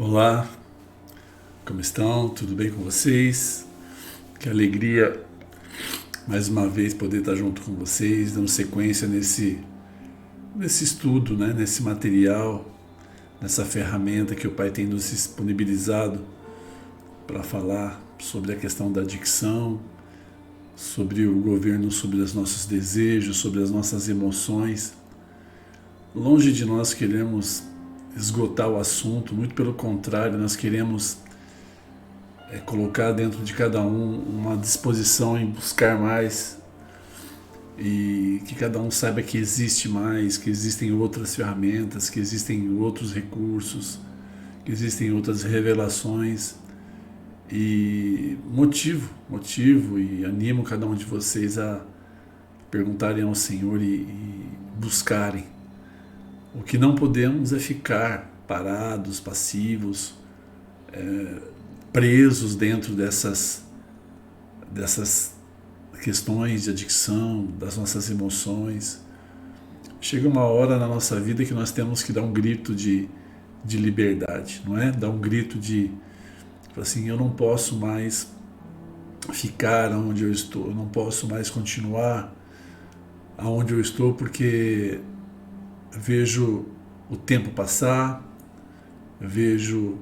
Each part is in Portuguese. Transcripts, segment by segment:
Olá, como estão? Tudo bem com vocês? Que alegria mais uma vez poder estar junto com vocês, dando sequência nesse estudo, né? Nesse material, nessa ferramenta que o Pai tem nos disponibilizado para falar sobre a questão da adicção, sobre o governo, sobre os nossos desejos, sobre as nossas emoções. Longe de nós queremos esgotar o assunto, muito pelo contrário, nós queremos colocar dentro de cada um uma disposição em buscar mais e que cada um saiba que existe mais, que existem outras ferramentas, que existem outros recursos, que existem outras revelações e motivo e animo cada um de vocês a perguntarem ao Senhor e buscarem. O que não podemos é ficar parados, passivos, presos dentro dessas questões de adicção, das nossas emoções. Chega uma hora na nossa vida que nós temos que dar um grito de liberdade, não é? Dar um grito de, assim, eu não posso mais ficar onde eu estou, eu não posso mais continuar aonde eu estou porque vejo o tempo passar, vejo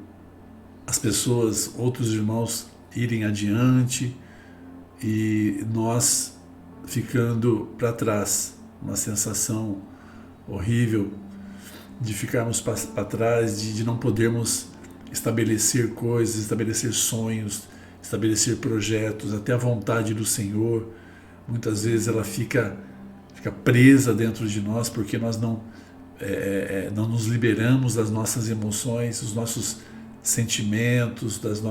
as pessoas, outros irmãos irem adiante e nós ficando para trás. Uma sensação horrível de ficarmos para trás, de não podermos estabelecer coisas, estabelecer sonhos, estabelecer projetos, até a vontade do Senhor. Muitas vezes ela fica presa dentro de nós porque nós não nos liberamos das nossas emoções, dos nossos sentimentos, dos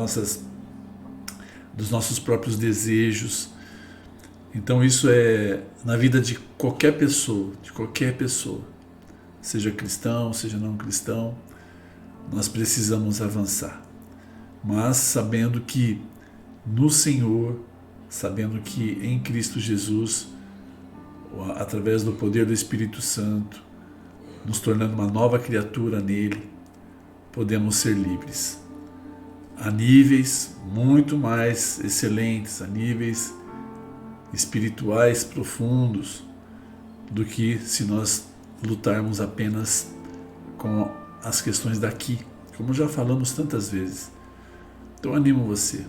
nossos próprios desejos. Então isso é na vida de qualquer pessoa, seja cristão, seja não cristão, nós precisamos avançar, mas sabendo que no Senhor, sabendo que em Cristo Jesus, através do poder do Espírito Santo, nos tornando uma nova criatura nele, podemos ser livres a níveis muito mais excelentes, a níveis espirituais profundos do que se nós lutarmos apenas com as questões daqui, como já falamos tantas vezes. Então animo você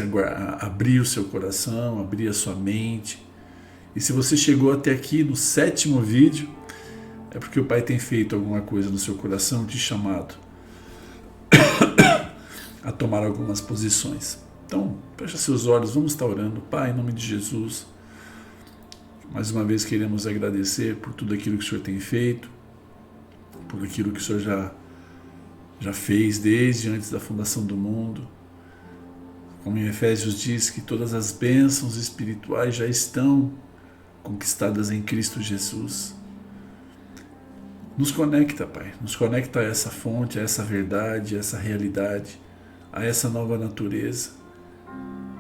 a abrir o seu coração, abrir a sua mente. E se você chegou até aqui no 7º vídeo, é porque o Pai tem feito alguma coisa no seu coração, te chamado a tomar algumas posições. Então, fecha seus olhos, vamos estar orando. Pai, em nome de Jesus, mais uma vez queremos agradecer por tudo aquilo que o Senhor tem feito, por aquilo que o Senhor já fez desde antes da fundação do mundo. Como em Efésios diz que todas as bênçãos espirituais já estão conquistadas em Cristo Jesus. Nos conecta, Pai, nos conecta a essa fonte, a essa verdade, a essa realidade, a essa nova natureza.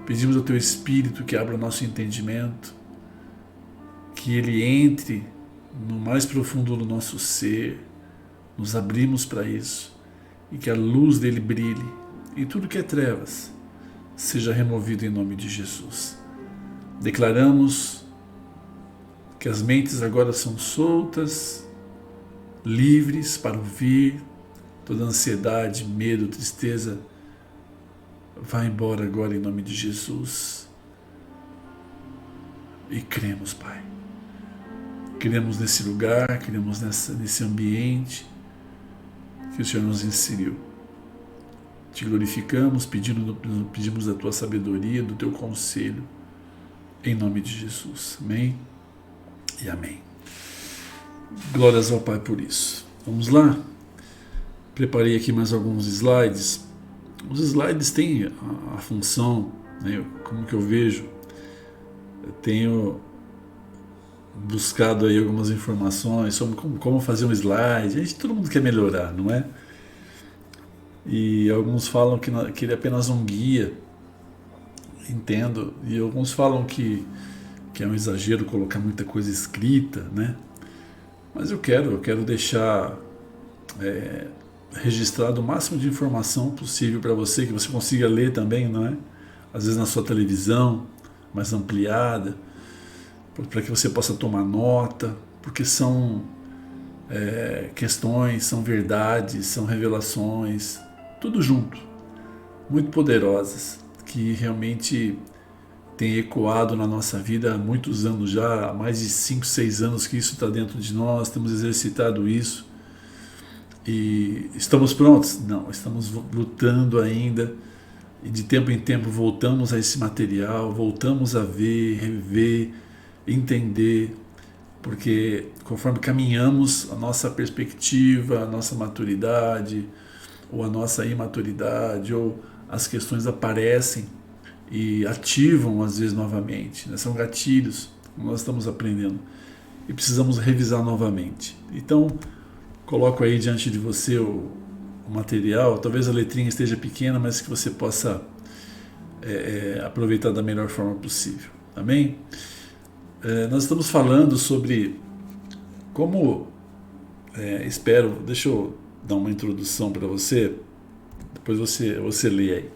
Pedimos ao Teu Espírito que abra o nosso entendimento, que Ele entre no mais profundo do nosso ser, nos abrimos para isso, e que a luz dele brilhe, e tudo que é trevas seja removido em nome de Jesus. Declaramos que as mentes agora são soltas, livres para ouvir, toda ansiedade, medo, tristeza vai embora agora em nome de Jesus. E cremos, Pai. Cremos nesse lugar, cremos nesse ambiente que o Senhor nos inseriu. Te glorificamos, pedimos da Tua sabedoria, do Teu conselho, em nome de Jesus. Amém e amém. Glórias ao Pai por isso. Vamos lá? Preparei aqui mais alguns slides. Os slides têm a função, né, como que eu vejo, eu tenho buscado aí algumas informações sobre como fazer um slide. Todo mundo quer melhorar, não é? E alguns falam que ele é apenas um guia, entendo, e alguns falam que é um exagero colocar muita coisa escrita, né? Mas eu quero deixar registrado o máximo de informação possível para você, que você consiga ler também, não é? Às vezes na sua televisão, mais ampliada, para que você possa tomar nota, porque são questões, são verdades, são revelações, tudo junto, muito poderosas, que realmente tem ecoado na nossa vida há muitos anos já, há mais de 5, 6 anos que isso está dentro de nós, temos exercitado isso. E estamos prontos? Não, estamos lutando ainda, e de tempo em tempo voltamos a esse material, voltamos a ver, rever, entender, porque conforme caminhamos, a nossa perspectiva, a nossa maturidade, ou a nossa imaturidade, ou as questões aparecem e ativam às vezes novamente, né? São gatilhos, nós estamos aprendendo e precisamos revisar novamente. Então, coloco aí diante de você o material, talvez a letrinha esteja pequena, mas que você possa aproveitar da melhor forma possível. Amém? Nós estamos falando sobre como, espero, deixa eu dar uma introdução para você, depois você lê aí.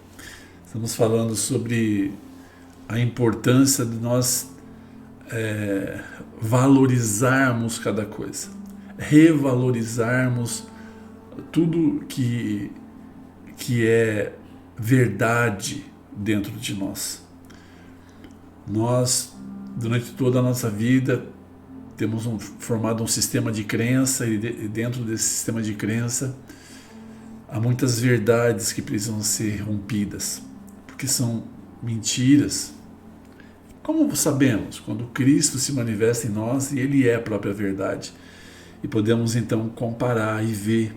Estamos falando sobre a importância de nós valorizarmos cada coisa, revalorizarmos tudo que é verdade dentro de nós. Nós, durante toda a nossa vida, temos formado um sistema de crença, e dentro desse sistema de crença há muitas verdades que precisam ser rompidas, porque são mentiras. Como sabemos? Quando Cristo se manifesta em nós e Ele é a própria verdade. E podemos então comparar e ver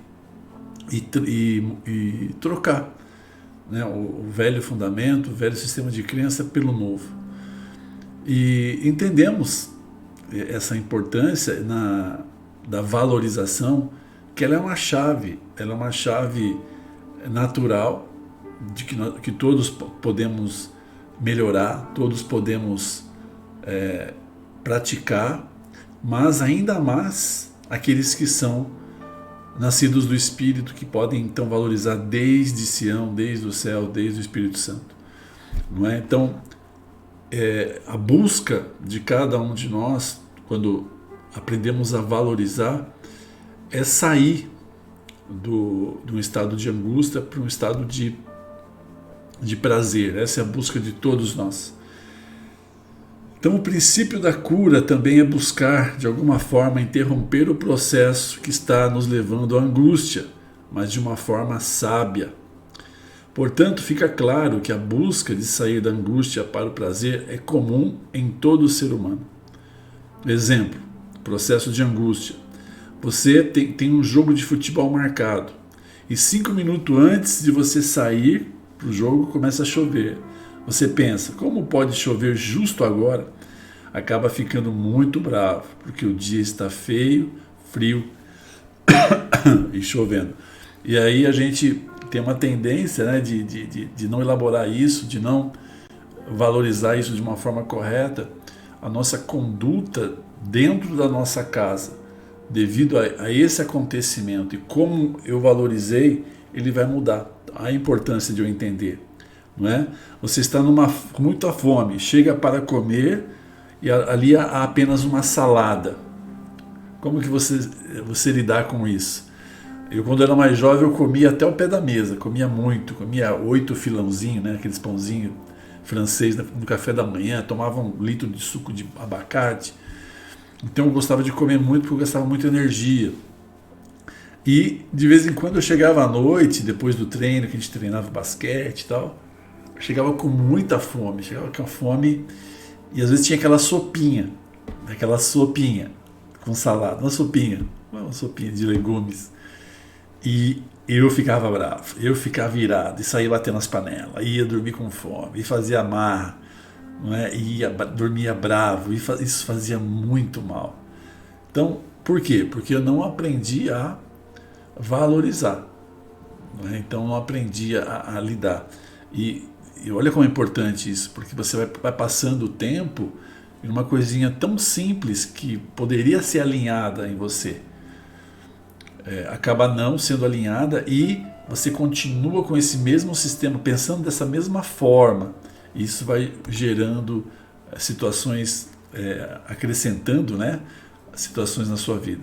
e trocar, né, o velho fundamento, o velho sistema de crença pelo novo. E entendemos essa importância da valorização, que ela é uma chave natural de que todos podemos melhorar, todos podemos praticar, mas ainda mais aqueles que são nascidos do Espírito, que podem então valorizar desde Sião, desde o céu, desde o Espírito Santo. Não é? Então, a busca de cada um de nós, quando aprendemos a valorizar, é sair de um estado de angústia para um estado de prazer. Essa é a busca de todos nós. Então, o princípio da cura também é buscar, de alguma forma, interromper o processo que está nos levando à angústia, mas de uma forma sábia. Portanto, fica claro que a busca de sair da angústia para o prazer é comum em todo ser humano. Exemplo, processo de angústia. Você tem um jogo de futebol marcado e 5 minutos antes de você sair para o jogo começa a chover. Você pensa, como pode chover justo agora? Acaba ficando muito bravo, porque o dia está feio, frio e chovendo. E aí a gente tem uma tendência, né, de não elaborar isso, de não valorizar isso de uma forma correta. A nossa conduta dentro da nossa casa, devido a esse acontecimento e como eu valorizei, ele vai mudar. A importância de eu entender. Não é? Você está com muita fome, chega para comer e ali há apenas uma salada. Como que você lidar com isso? Eu, quando era mais jovem, eu comia até o pé da mesa, comia muito, comia 8 filãozinhos, né, aqueles pãozinhos francês no café da manhã, tomava 1 litro de suco de abacate. Então eu gostava de comer muito porque eu gastava muita energia. E de vez em quando eu chegava à noite, depois do treino, que a gente treinava basquete e tal, eu chegava com muita fome, e às vezes tinha aquela sopinha com salada, uma sopinha de legumes. E eu ficava bravo, eu ficava irado, e saía batendo as panelas, ia dormir com fome, e fazia marra, não é? Dormia bravo, e isso fazia muito mal. Então, por quê? Porque eu não aprendi a valorizar, não é? Então, eu não aprendi a lidar. E olha como é importante isso, porque você vai passando o tempo em uma coisinha tão simples que poderia ser alinhada em você. acaba não sendo alinhada e você continua com esse mesmo sistema, pensando dessa mesma forma. Isso vai gerando situações, acrescentando, né, situações na sua vida.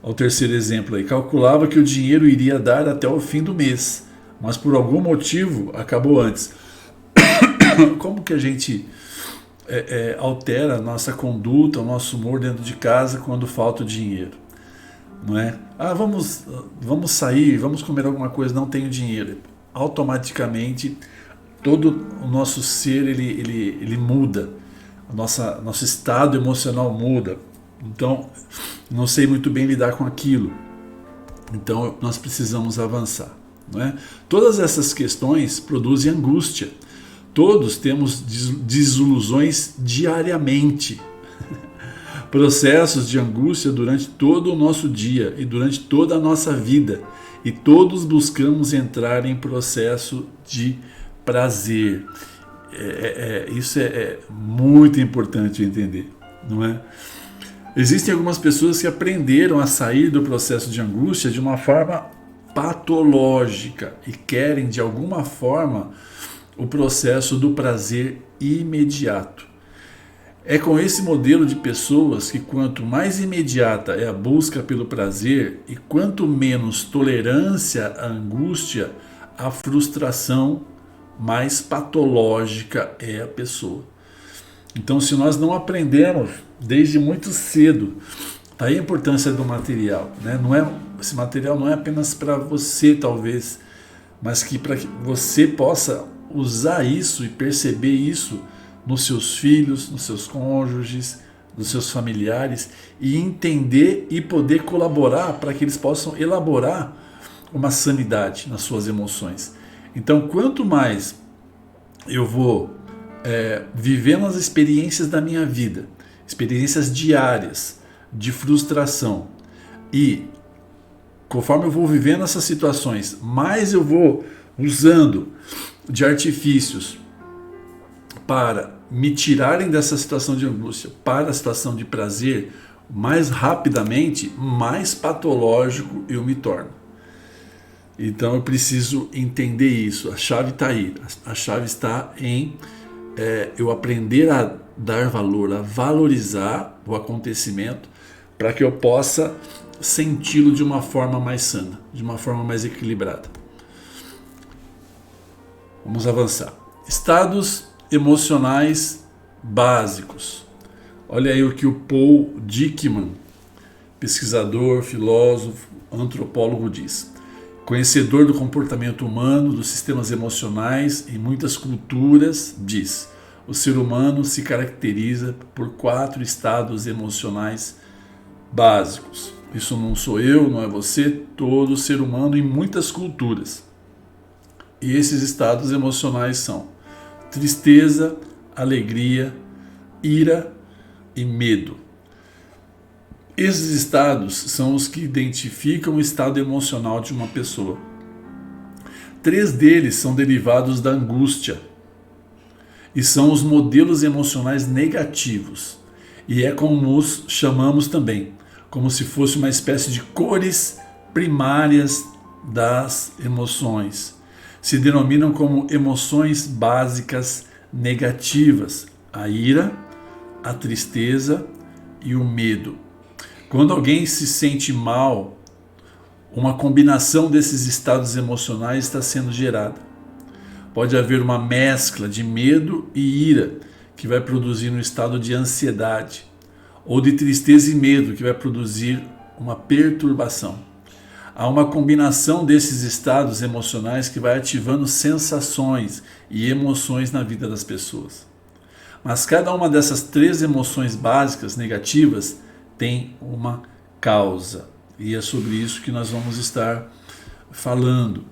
O terceiro exemplo aí, calculava que o dinheiro iria dar até o fim do mês, mas por algum motivo acabou antes. Como que a gente altera a nossa conduta, o nosso humor dentro de casa quando falta o dinheiro? Não é? Vamos sair, vamos comer alguma coisa, não tenho dinheiro. Automaticamente todo o nosso ser ele muda, nosso estado emocional muda. Então não sei muito bem lidar com aquilo. Então nós precisamos avançar, não é? Todas essas questões produzem angústia. Todos temos desilusões diariamente. Processos de angústia durante todo o nosso dia e durante toda a nossa vida. E todos buscamos entrar em processo de prazer. Isso é muito importante entender, não é? Existem algumas pessoas que aprenderam a sair do processo de angústia de uma forma patológica e querem, de alguma forma, o processo do prazer imediato. É com esse modelo de pessoas que quanto mais imediata é a busca pelo prazer e quanto menos tolerância à angústia, à frustração, mais patológica é a pessoa. Então, se nós não aprendemos desde muito cedo, aí a importância do material, né? Esse material não é apenas para você, talvez, mas que para que você possa usar isso e perceber isso nos seus filhos, nos seus cônjuges, nos seus familiares e entender e poder colaborar para que eles possam elaborar uma sanidade nas suas emoções. Então, quanto mais eu vou vivendo as experiências da minha vida, experiências diárias de frustração, e conforme eu vou vivendo essas situações, mais eu vou usando de artifícios para me tirarem dessa situação de angústia para a situação de prazer, mais rapidamente, mais patológico eu me torno. Então eu preciso entender isso. A chave está aí. A chave está em eu aprender a dar valor, a valorizar o acontecimento para que eu possa senti-lo de uma forma mais sana, de uma forma mais equilibrada. Vamos avançar. Estados emocionais básicos. Olha aí o que o Paul Dickman, pesquisador, filósofo, antropólogo, diz. Conhecedor do comportamento humano, dos sistemas emocionais em muitas culturas, diz: o ser humano se caracteriza por 4 estados emocionais básicos. Isso não sou eu, não é você, todo ser humano em muitas culturas. E esses estados emocionais são tristeza, alegria, ira e medo. Esses estados são os que identificam o estado emocional de uma pessoa. 3 deles são derivados da angústia e são os modelos emocionais negativos. E é como os chamamos também, como se fosse uma espécie de cores primárias das emoções. Se denominam como emoções básicas negativas: a ira, a tristeza e o medo. Quando alguém se sente mal, uma combinação desses estados emocionais está sendo gerada. Pode haver uma mescla de medo e ira, que vai produzir um estado de ansiedade, ou de tristeza e medo, que vai produzir uma perturbação. Há uma combinação desses estados emocionais que vai ativando sensações e emoções na vida das pessoas. Mas cada uma dessas 3 emoções básicas negativas tem uma causa. E é sobre isso que nós vamos estar falando,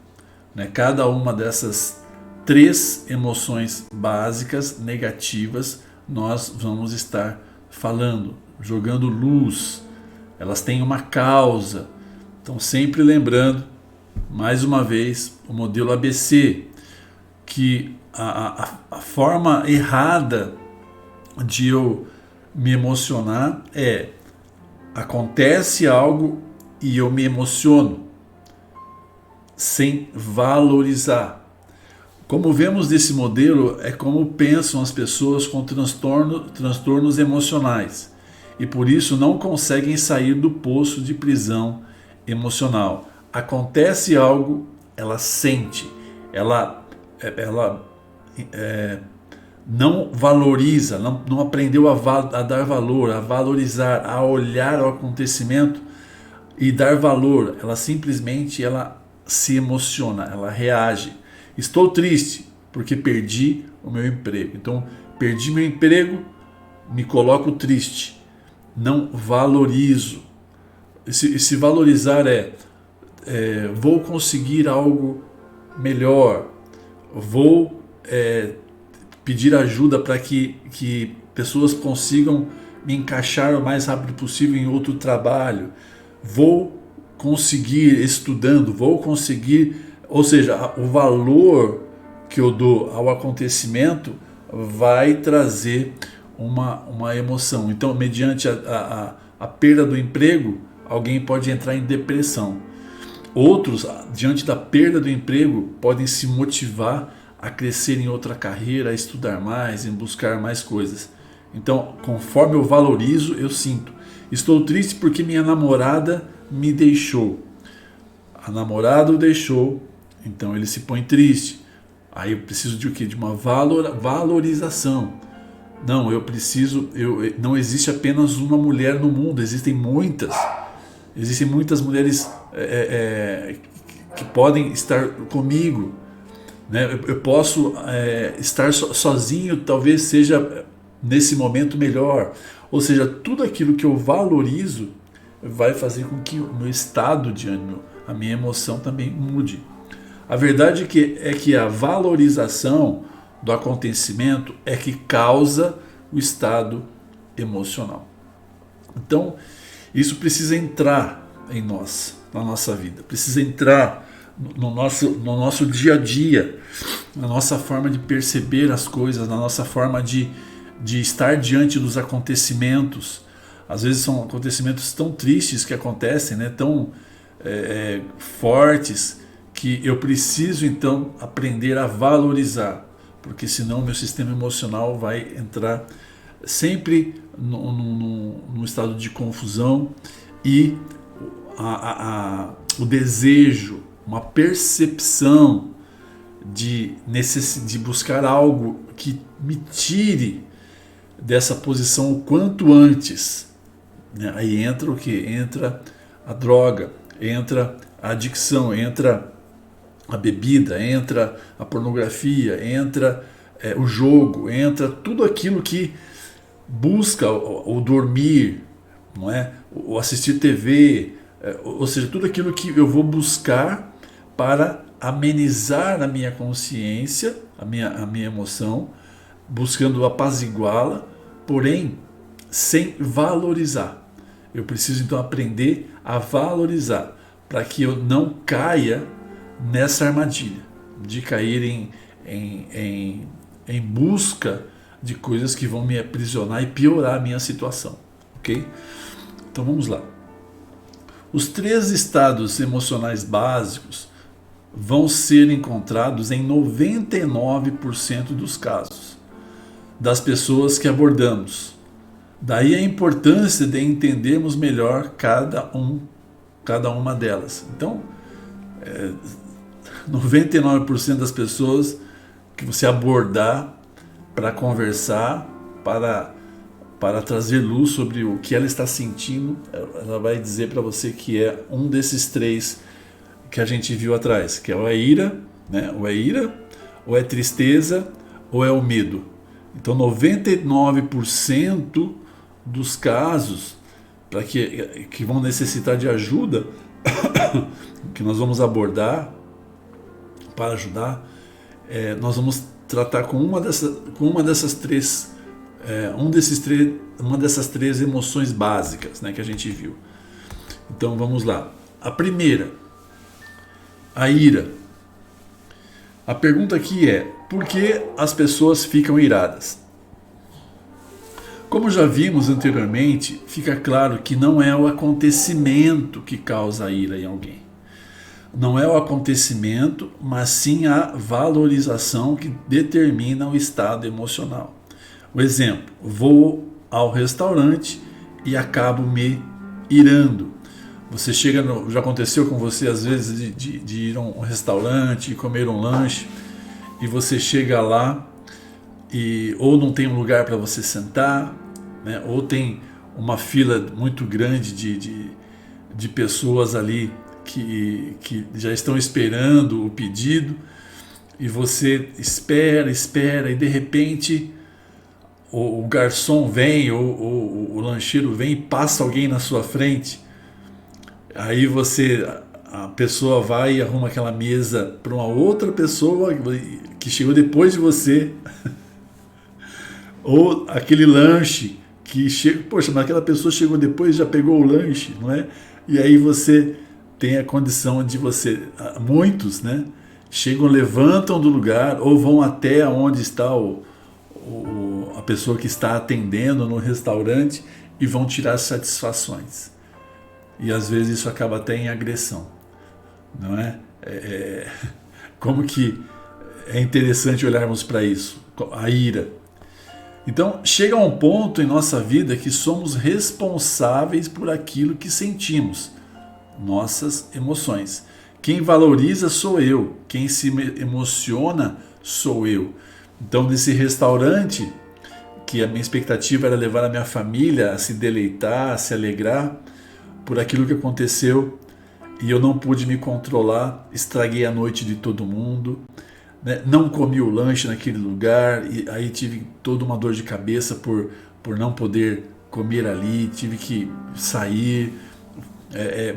né? Cada uma dessas 3 emoções básicas negativas nós vamos estar falando, jogando luz. Elas têm uma causa. Então, sempre lembrando, mais uma vez, o modelo ABC, que a forma errada de eu me emocionar acontece algo e eu me emociono sem valorizar. Como vemos desse modelo, é como pensam as pessoas com transtornos emocionais e por isso não conseguem sair do poço de prisão emocional. Acontece algo, ela sente, ela não valoriza, não aprendeu a dar valor, a valorizar, a olhar o acontecimento e dar valor. Ela simplesmente se emociona, ela reage. Estou triste porque perdi o meu emprego. Então, perdi meu emprego, me coloco triste. Não valorizo. Esse valorizar vou conseguir algo melhor, vou pedir ajuda para que pessoas consigam me encaixar o mais rápido possível em outro trabalho, vou conseguir estudando, vou conseguir, ou seja, o valor que eu dou ao acontecimento vai trazer uma emoção. Então, mediante a perda do emprego, alguém pode entrar em depressão. Outros, diante da perda do emprego, podem se motivar a crescer em outra carreira, a estudar mais, em buscar mais coisas. Então, conforme eu valorizo, eu sinto. Estou triste porque minha namorada me deixou. A namorada o deixou, então ele se põe triste. Aí eu preciso de o quê? De uma valorização. Não, não existe apenas uma mulher no mundo, existem muitas. Existem muitas mulheres que podem estar comigo. Né? Eu posso estar sozinho, talvez seja nesse momento melhor. Ou seja, tudo aquilo que eu valorizo vai fazer com que o meu estado de ânimo, a minha emoção também mude. A verdade é que a valorização do acontecimento é que causa o estado emocional. Então, isso precisa entrar em nós, na nossa vida, precisa entrar no nosso dia a dia, na nossa forma de perceber as coisas, na nossa forma de estar diante dos acontecimentos. Às vezes são acontecimentos tão tristes que acontecem, né? Tão fortes, que eu preciso então aprender a valorizar, porque senão meu sistema emocional vai entrar sempre num estado de confusão e o desejo, uma percepção de buscar algo que me tire dessa posição o quanto antes. Aí entra o que? Entra a droga, entra a adicção, entra a bebida, entra a pornografia, entra o jogo, entra tudo aquilo que busca o dormir, não é? O assistir TV, ou seja, tudo aquilo que eu vou buscar para amenizar a minha consciência, a minha emoção, buscando apaziguá-la, porém sem valorizar. Eu preciso então aprender a valorizar para que eu não caia nessa armadilha de cair em busca de coisas que vão me aprisionar e piorar a minha situação, ok? Então vamos lá. Os 3 estados emocionais básicos vão ser encontrados em 99% dos casos das pessoas que abordamos. Daí a importância de entendermos melhor cada uma delas. Então, 99% das pessoas que você abordar para conversar, para trazer luz sobre o que ela está sentindo, ela vai dizer para você que é um desses 3 que a gente viu atrás, que é a ira, né? Ou é ira, ou é tristeza, ou é o medo. Então 99% dos casos que vão necessitar de ajuda, que nós vamos abordar para ajudar, nós vamos tratar com uma dessas 3 emoções básicas, né, que a gente viu. Então vamos lá. A primeira, a ira. A pergunta aqui é: por que as pessoas ficam iradas? Como já vimos anteriormente, fica claro que não é o acontecimento que causa a ira em alguém. Não é o acontecimento, mas sim a valorização que determina o estado emocional. O exemplo, vou ao restaurante e acabo me irando. Você chega já aconteceu com você às vezes de ir a um restaurante e comer um lanche e você chega lá e ou não tem um lugar para você sentar, né, ou tem uma fila muito grande de pessoas ali que já estão esperando o pedido e você espera e de repente o garçom vem ou o lancheiro vem e passa alguém na sua frente. Aí a pessoa vai e arruma aquela mesa para uma outra pessoa que chegou depois de você. Ou aquele lanche que chega, poxa, mas aquela pessoa chegou depois e já pegou o lanche, não é? E aí você tem a condição de muitos, né? Chegam, levantam do lugar ou vão até onde está a pessoa que está atendendo no restaurante e vão tirar satisfações. E às vezes isso acaba até em agressão, não é? Como que é interessante olharmos para isso, a ira. Então, chega um ponto em nossa vida que somos responsáveis por aquilo que sentimos, nossas emoções. Quem valoriza sou eu, quem se emociona sou eu. Então, nesse restaurante, que a minha expectativa era levar a minha família a se deleitar, a se alegrar por aquilo que aconteceu, e eu não pude me controlar, estraguei a noite de todo mundo, né? Não comi o lanche naquele lugar, e aí tive toda uma dor de cabeça por não poder comer ali, tive que sair,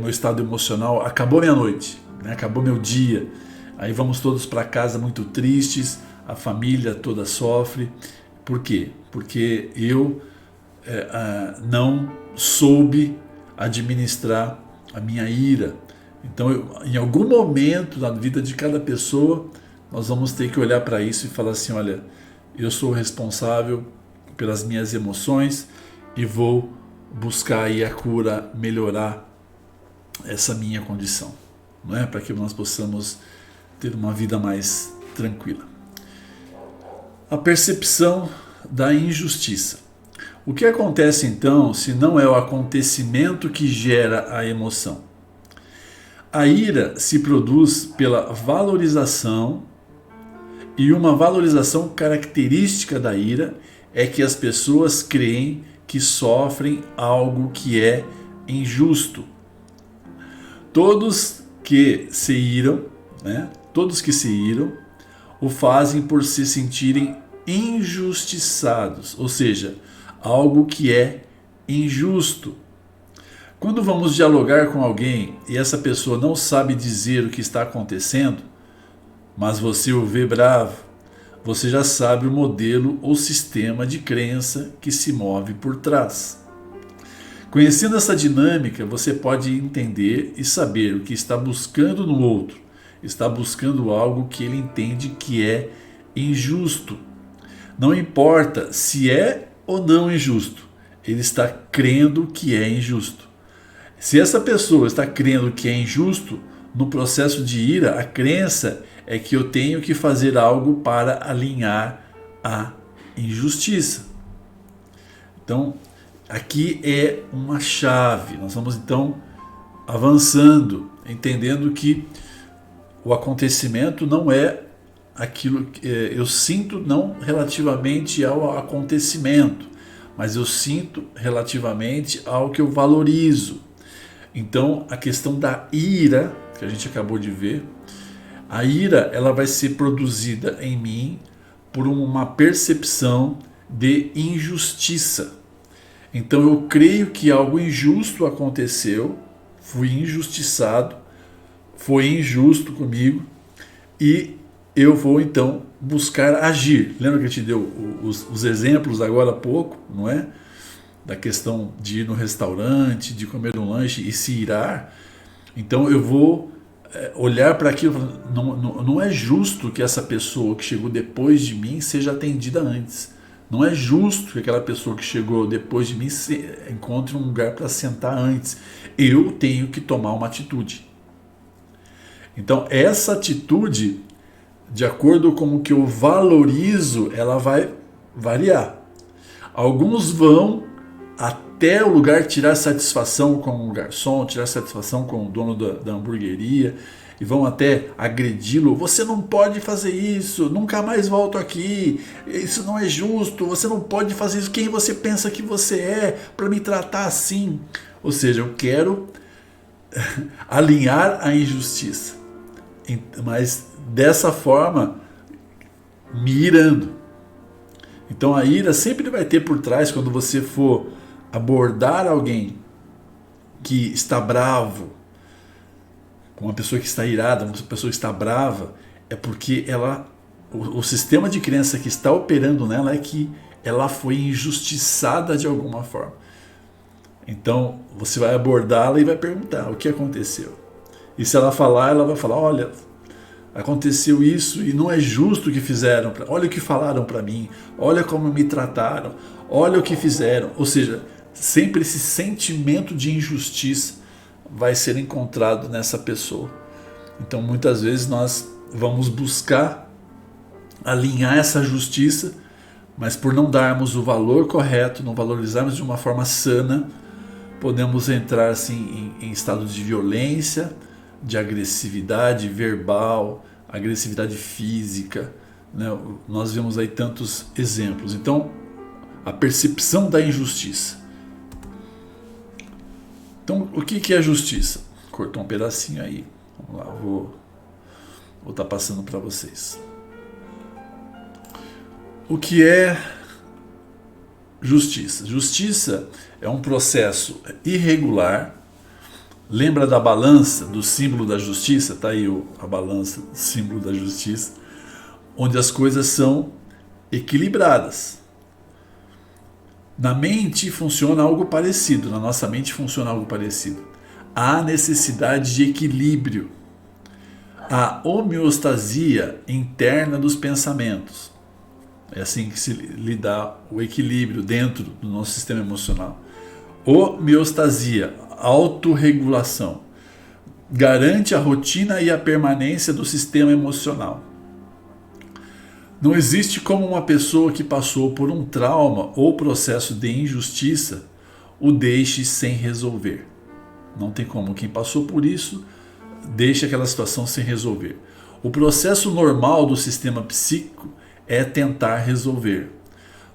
meu estado emocional, acabou minha noite, né? Acabou meu dia, aí vamos todos para casa muito tristes, a família toda sofre. Por quê? Porque eu não soube administrar a minha ira. Então, em algum momento na vida de cada pessoa, nós vamos ter que olhar para isso e falar assim, olha, eu sou responsável pelas minhas emoções e vou buscar aí a cura, melhorar essa minha condição, não é? Para que nós possamos ter uma vida mais tranquila. A percepção da injustiça. O que acontece então se não é o acontecimento que gera a emoção? A ira se produz pela valorização, e uma valorização característica da ira é que as pessoas creem que sofrem algo que é injusto. Todos que se iram, né? Todos que se iram o fazem por se sentirem injustiçados, ou seja, algo que é injusto. Quando vamos dialogar com alguém e essa pessoa não sabe dizer o que está acontecendo, mas você o vê bravo, você já sabe o modelo ou sistema de crença que se move por trás. Conhecendo essa dinâmica, você pode entender e saber o que está buscando no outro. Está buscando algo que ele entende que é injusto. Não importa se é ou não injusto, ele está crendo que é injusto. Se essa pessoa está crendo que é injusto, no processo de ira, a crença é que eu tenho que fazer algo para alinhar a injustiça. Então, aqui é uma chave. Nós vamos então avançando, entendendo que o acontecimento não é aquilo que eu sinto, não relativamente ao acontecimento, mas eu sinto relativamente ao que eu valorizo. Então, a questão da ira, que a gente acabou de ver, a ira ela vai ser produzida em mim por uma percepção de injustiça. Então, eu creio que algo injusto aconteceu, fui injustiçado, foi injusto comigo e eu vou então buscar agir. Lembra que eu te deu os exemplos agora há pouco, não é? Da questão de ir no restaurante, de comer um lanche e se irar. Então eu vou olhar para aquilo, não é justo que essa pessoa que chegou depois de mim seja atendida antes. Não é justo que aquela pessoa que chegou depois de mim encontre um lugar para sentar antes. Eu tenho que tomar uma atitude. Então, essa atitude, de acordo com o que eu valorizo, ela vai variar. Alguns vão até o lugar tirar satisfação com o garçom, tirar satisfação com o dono da hamburgueria, e vão até agredi-lo. Você não pode fazer isso, nunca mais volto aqui, isso não é justo, você não pode fazer isso, quem você pensa que você é para me tratar assim? Ou seja, eu quero alinhar a injustiça, mas dessa forma, me irando. Então a ira sempre vai ter por trás, quando você for abordar alguém que está bravo, uma pessoa que está irada, uma pessoa que está brava, é porque o sistema de crença que está operando nela é que ela foi injustiçada de alguma forma. Então você vai abordá-la e vai perguntar o que aconteceu. E se ela falar, ela vai falar: olha, aconteceu isso e não é justo o que fizeram, olha o que falaram para mim, olha como me trataram, olha o que fizeram. Ou seja, sempre esse sentimento de injustiça vai ser encontrado nessa pessoa. Então muitas vezes nós vamos buscar alinhar essa justiça, mas por não darmos o valor correto, não valorizarmos de uma forma sana, podemos entrar assim em estado de violência, de agressividade verbal, agressividade física, né? Nós vemos aí tantos exemplos. Então, a percepção da injustiça. Então, o que é justiça? Cortou um pedacinho aí. Vamos lá, vou estar passando para vocês. O que é justiça? Justiça é um processo irregular. Lembra da balança, do símbolo da justiça? Está aí a balança, o símbolo da justiça, onde as coisas são equilibradas. Na mente funciona algo parecido, na nossa mente funciona algo parecido. Há necessidade de equilíbrio, a homeostasia interna dos pensamentos. É assim que se lhe dá o equilíbrio dentro do nosso sistema emocional. Homeostasia, autorregulação, garante a rotina e a permanência do sistema emocional. Não existe como uma pessoa que passou por um trauma ou processo de injustiça o deixe sem resolver. Não tem como. Quem passou por isso deixa aquela situação sem resolver. O processo normal do sistema psíquico é tentar resolver.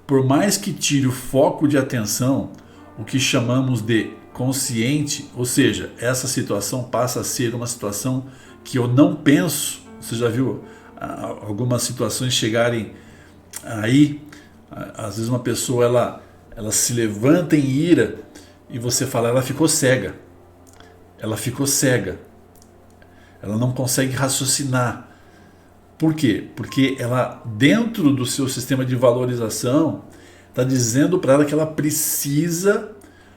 Por mais que tire o foco de atenção, o que chamamos de consciente, ou seja, essa situação passa a ser uma situação que eu não penso. Você já viu algumas situações chegarem aí? Às vezes uma pessoa ela se levanta em ira e você fala: ela ficou cega. Ela ficou cega. Ela não consegue raciocinar. Por quê? Porque ela, dentro do seu sistema de valorização, está dizendo para ela que ela precisa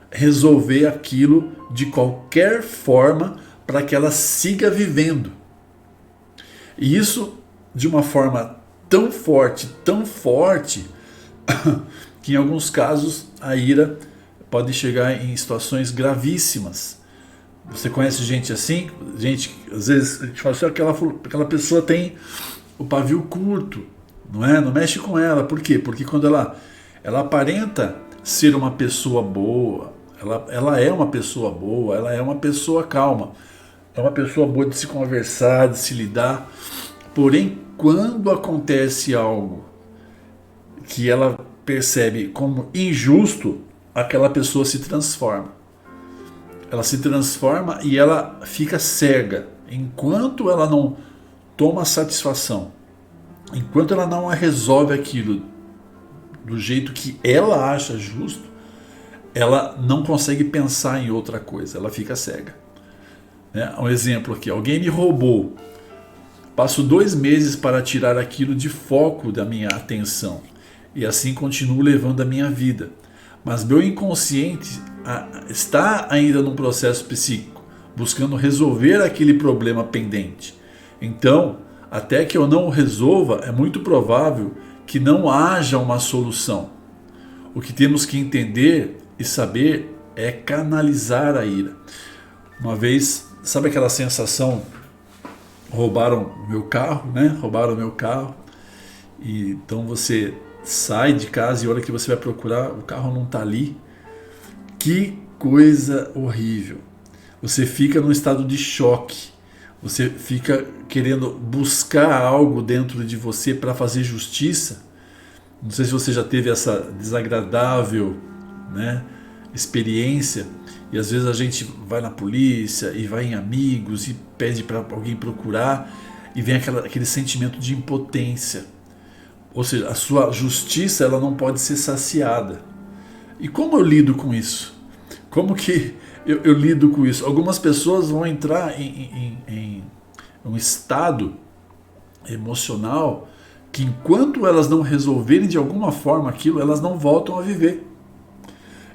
resolver aquilo de qualquer forma para que ela siga vivendo. E isso de uma forma tão forte, que em alguns casos a ira pode chegar em situações gravíssimas. Você conhece gente assim? Gente, às vezes a gente fala assim: aquela pessoa tem o pavio curto, não é? Não mexe com ela. Por quê? Porque quando ela aparenta ser uma pessoa boa, ela é uma pessoa boa, ela é uma pessoa calma, é uma pessoa boa de se conversar, de se lidar. Porém, quando acontece algo que ela percebe como injusto, aquela pessoa se transforma. Ela se transforma e ela fica cega. Enquanto ela não toma satisfação, enquanto ela não resolve aquilo do jeito que ela acha justo, ela não consegue pensar em outra coisa, ela fica cega. Um exemplo aqui: alguém me roubou, passo 2 meses para tirar aquilo de foco da minha atenção e assim continuo levando a minha vida, mas meu inconsciente está ainda num processo psíquico, buscando resolver aquele problema pendente. Então, até que eu não o resolva, é muito provável que não haja uma solução. O que temos que entender e saber é canalizar a ira. Uma vez, sabe aquela sensação, roubaram meu carro, né? Roubaram meu carro. E então você sai de casa e a hora que você vai procurar, o carro não está ali. Que coisa horrível. Você fica num estado de choque. Você fica querendo buscar algo dentro de você para fazer justiça. Não sei se você já teve essa desagradável, né, experiência. E às vezes a gente vai na polícia e vai em amigos e pede para alguém procurar e vem aquele sentimento de impotência. Ou seja, a sua justiça ela não pode ser saciada. E como eu lido com isso? Como que eu lido com isso? Algumas pessoas vão entrar em um estado emocional que enquanto elas não resolverem de alguma forma aquilo, elas não voltam a viver.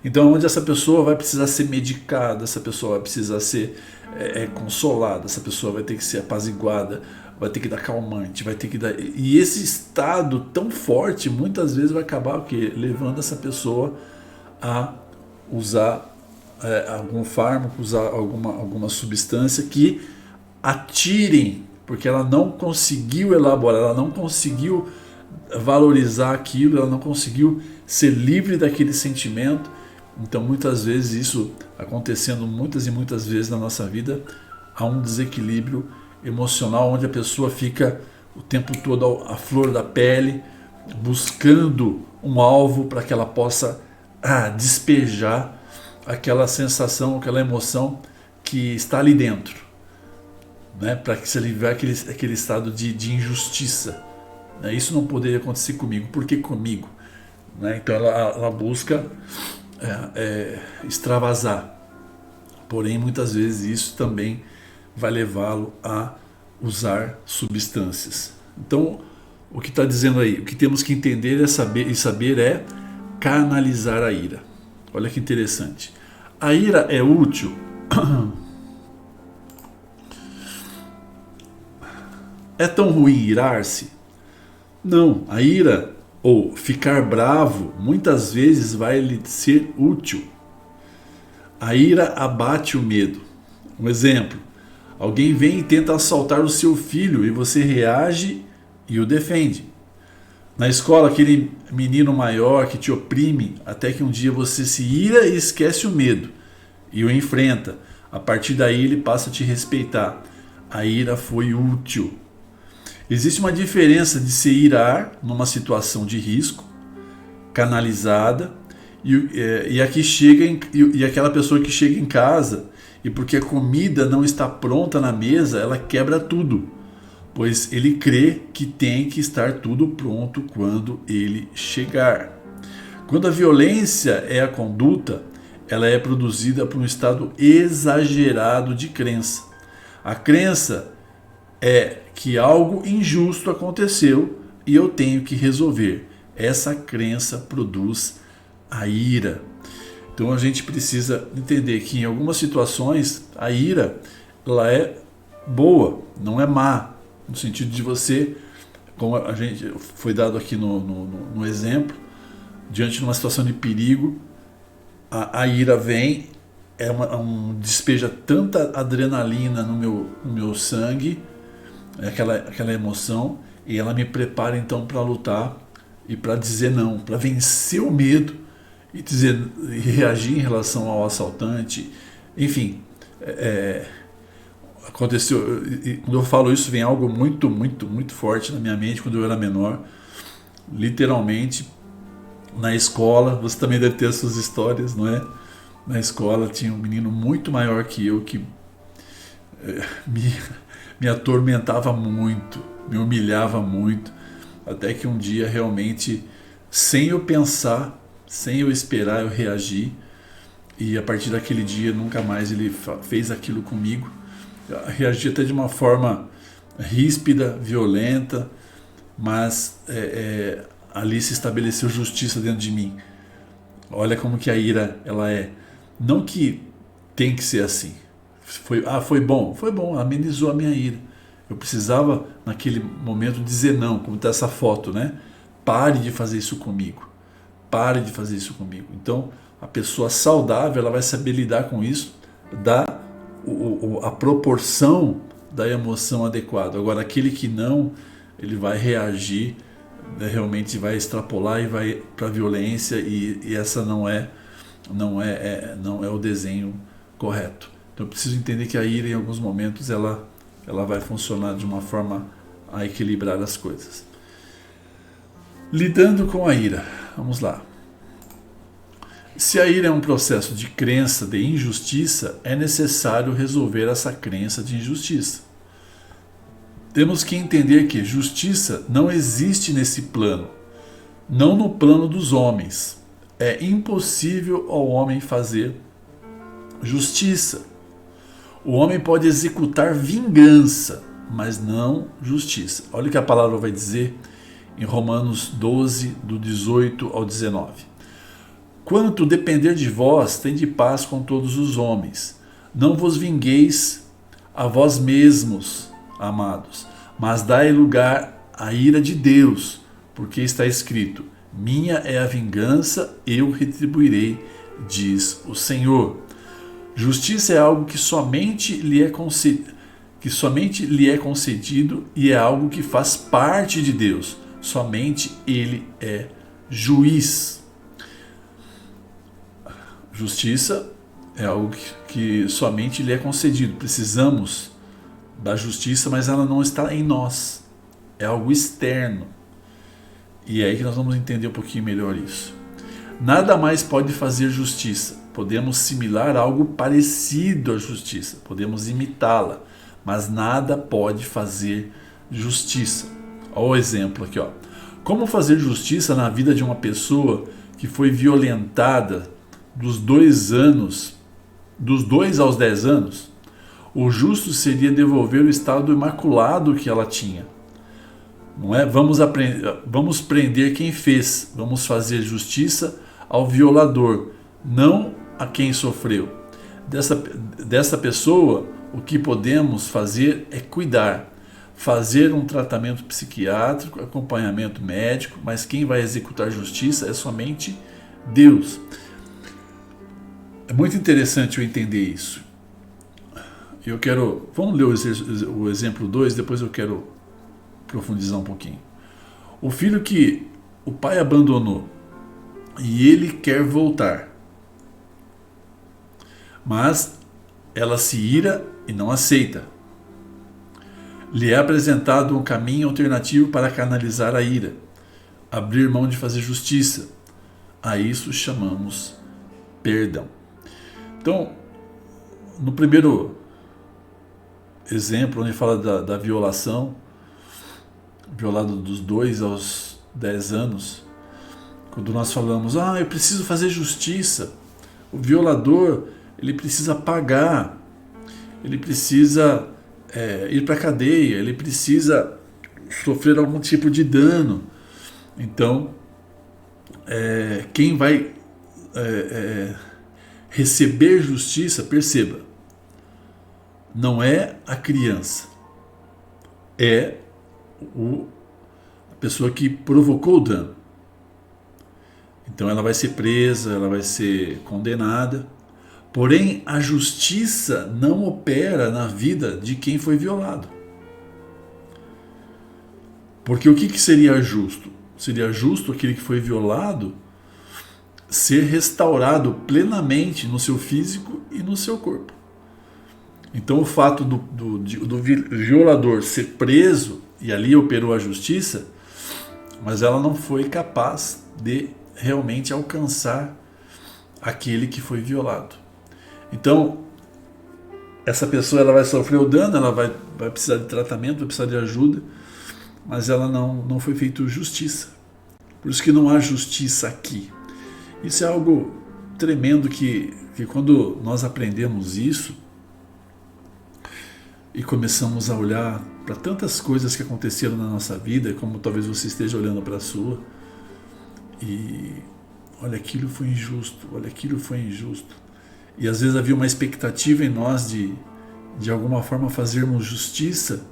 Então, onde essa pessoa vai precisar ser medicada, essa pessoa vai precisar ser consolada, essa pessoa vai ter que ser apaziguada, vai ter que dar calmante, vai ter que dar... E esse estado tão forte, muitas vezes vai acabar o quê? Levando essa pessoa a usar algum fármaco, usar alguma substância que atirem, porque ela não conseguiu elaborar, ela não conseguiu valorizar aquilo, ela não conseguiu ser livre daquele sentimento. Então muitas vezes isso acontecendo muitas e muitas vezes na nossa vida, há um desequilíbrio emocional onde a pessoa fica o tempo todo à flor da pele, buscando um alvo para que ela possa despejar aquela sensação, aquela emoção que está ali dentro, né? Para que se aliviar aquele estado de injustiça. Né? Isso não poderia acontecer comigo. Por que comigo? Né? Então ela busca extravasar. Porém, muitas vezes isso também vai levá-lo a usar substâncias. Então, o que está dizendo aí? O que temos que entender e saber é canalizar a ira. Olha que interessante. A ira é útil? É tão ruim irar-se? Não, a ira ou ficar bravo muitas vezes vai lhe ser útil. A ira abate o medo. Um exemplo, alguém vem e tenta assaltar o seu filho e você reage e o defende. Na escola, aquele menino maior que te oprime, até que um dia você se ira e esquece o medo e o enfrenta. A partir daí ele passa a te respeitar. A ira foi útil. Existe uma diferença de se irar numa situação de risco, canalizada, e aquela pessoa que chega em casa e porque a comida não está pronta na mesa, ela quebra tudo, pois ele crê que tem que estar tudo pronto quando ele chegar. Quando a violência é a conduta, ela é produzida por um estado exagerado de crença. A crença é que algo injusto aconteceu e eu tenho que resolver. Essa crença produz a ira. Então a gente precisa entender que em algumas situações a ira ela é boa, não é má, no sentido de você, como a gente foi dado aqui no exemplo, diante de uma situação de perigo, a ira vem, despeja tanta adrenalina no meu sangue, aquela emoção, e ela me prepara então para lutar e para dizer não, para vencer o medo e reagir em relação ao assaltante. Enfim, aconteceu, quando eu falo isso vem algo muito, muito, muito forte na minha mente quando eu era menor, literalmente na escola. Você também deve ter as suas histórias, não é? Na escola tinha um menino muito maior que eu que me atormentava muito, me humilhava muito, até que um dia realmente, sem eu pensar, sem eu esperar, eu reagi, e a partir daquele dia nunca mais ele fez aquilo comigo. Eu reagi até de uma forma ríspida, violenta, mas ali se estabeleceu justiça dentro de mim. Olha como que a ira ela é. Não que tem que ser assim. Foi bom, amenizou a minha ira. Eu precisava naquele momento dizer não, como está essa foto, né? pare de fazer isso comigo. Pare de fazer isso comigo. Então, a pessoa saudável, ela vai saber lidar com isso, dar a proporção da emoção adequada. Agora, aquele que não, ele vai reagir, né, realmente vai extrapolar e vai para a violência, e essa não é o desenho correto. Então, eu preciso entender que a ira, em alguns momentos, ela vai funcionar de uma forma a equilibrar as coisas. Lidando com a ira, vamos lá. Se a ira é um processo de crença de injustiça, é necessário resolver essa crença de injustiça. Temos que entender que justiça não existe nesse plano, não no plano dos homens. É impossível ao homem fazer justiça. O homem pode executar vingança, mas não justiça. Olha o que a palavra vai dizer em Romanos 12, do 18 ao 19. Quanto depender de vós, tende paz com todos os homens. Não vos vingueis a vós mesmos, amados, mas dai lugar à ira de Deus, porque está escrito: minha é a vingança, eu retribuirei, diz o Senhor. Justiça é algo que somente lhe é concedido e é algo que faz parte de Deus. Somente Ele é juiz. Justiça é algo que somente lhe é concedido. Precisamos da justiça, mas ela não está em nós. É algo externo. E é aí que nós vamos entender um pouquinho melhor isso. Nada mais pode fazer justiça. Podemos similar algo parecido à justiça. Podemos imitá-la. Mas nada pode fazer justiça. Olha o exemplo aqui, ó. Como fazer justiça na vida de uma pessoa que foi violentada dos 2 aos 10 anos? O justo seria devolver o estado imaculado que ela tinha. Não é? Vamos prender quem fez. Vamos fazer justiça ao violador, não a quem sofreu. Dessa pessoa, o que podemos fazer é cuidar. Fazer um tratamento psiquiátrico, acompanhamento médico, mas quem vai executar justiça é somente Deus. É muito interessante eu entender isso. Vamos ler o exemplo 2, depois eu quero profundizar um pouquinho. O filho que o pai abandonou e ele quer voltar, mas ela se ira e não aceita. Lhe é apresentado um caminho alternativo para canalizar a ira, abrir mão de fazer justiça. A isso chamamos perdão. Então, no primeiro exemplo, onde fala da violação, violado dos 2 aos 10 anos, quando nós falamos, eu preciso fazer justiça, o violador, ele precisa pagar, ele precisa ir para a cadeia, ele precisa sofrer algum tipo de dano. Então, quem vai receber justiça, perceba, não é a criança, é a pessoa que provocou o dano. Então ela vai ser presa, ela vai ser condenada. Porém, a justiça não opera na vida de quem foi violado. Porque o que seria justo? Seria justo aquele que foi violado ser restaurado plenamente no seu físico e no seu corpo. Então o fato do violador ser preso, e ali operou a justiça, mas ela não foi capaz de realmente alcançar aquele que foi violado. Então, essa pessoa ela vai sofrer o dano, ela vai precisar de tratamento, vai precisar de ajuda, mas ela não foi feita justiça. Por isso que não há justiça aqui. Isso é algo tremendo que quando nós aprendemos isso e começamos a olhar para tantas coisas que aconteceram na nossa vida, como talvez você esteja olhando para a sua, e olha, aquilo foi injusto, olha, aquilo foi injusto. E às vezes havia uma expectativa em nós de alguma forma fazermos justiça,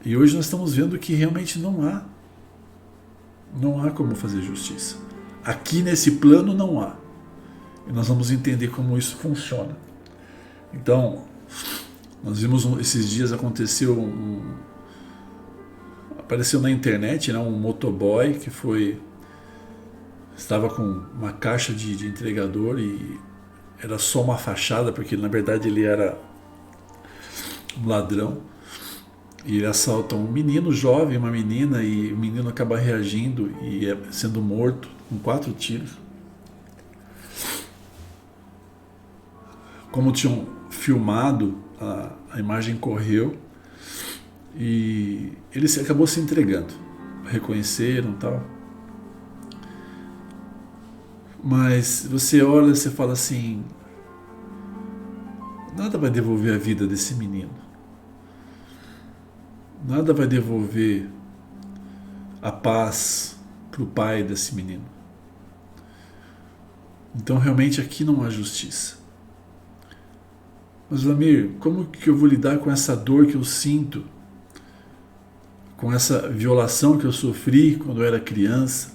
e hoje nós estamos vendo que realmente não há. Não há como fazer justiça. Aqui nesse plano não há. E nós vamos entender como isso funciona. Então, nós vimos esses dias apareceu na internet, né, um motoboy que estava com uma caixa de entregador e era só uma fachada, porque na verdade ele era um ladrão. E ele assalta um menino jovem, uma menina, e o menino acaba reagindo e sendo morto com 4 tiros. Como tinham filmado, a imagem correu e ele acabou se entregando. Reconheceram e tal. Mas você olha e você fala assim, nada vai devolver a vida desse menino. Nada vai devolver a paz para o pai desse menino. Então realmente aqui não há justiça. Mas Vlamir, como que eu vou lidar com essa dor que eu sinto? Com essa violação que eu sofri quando eu era criança?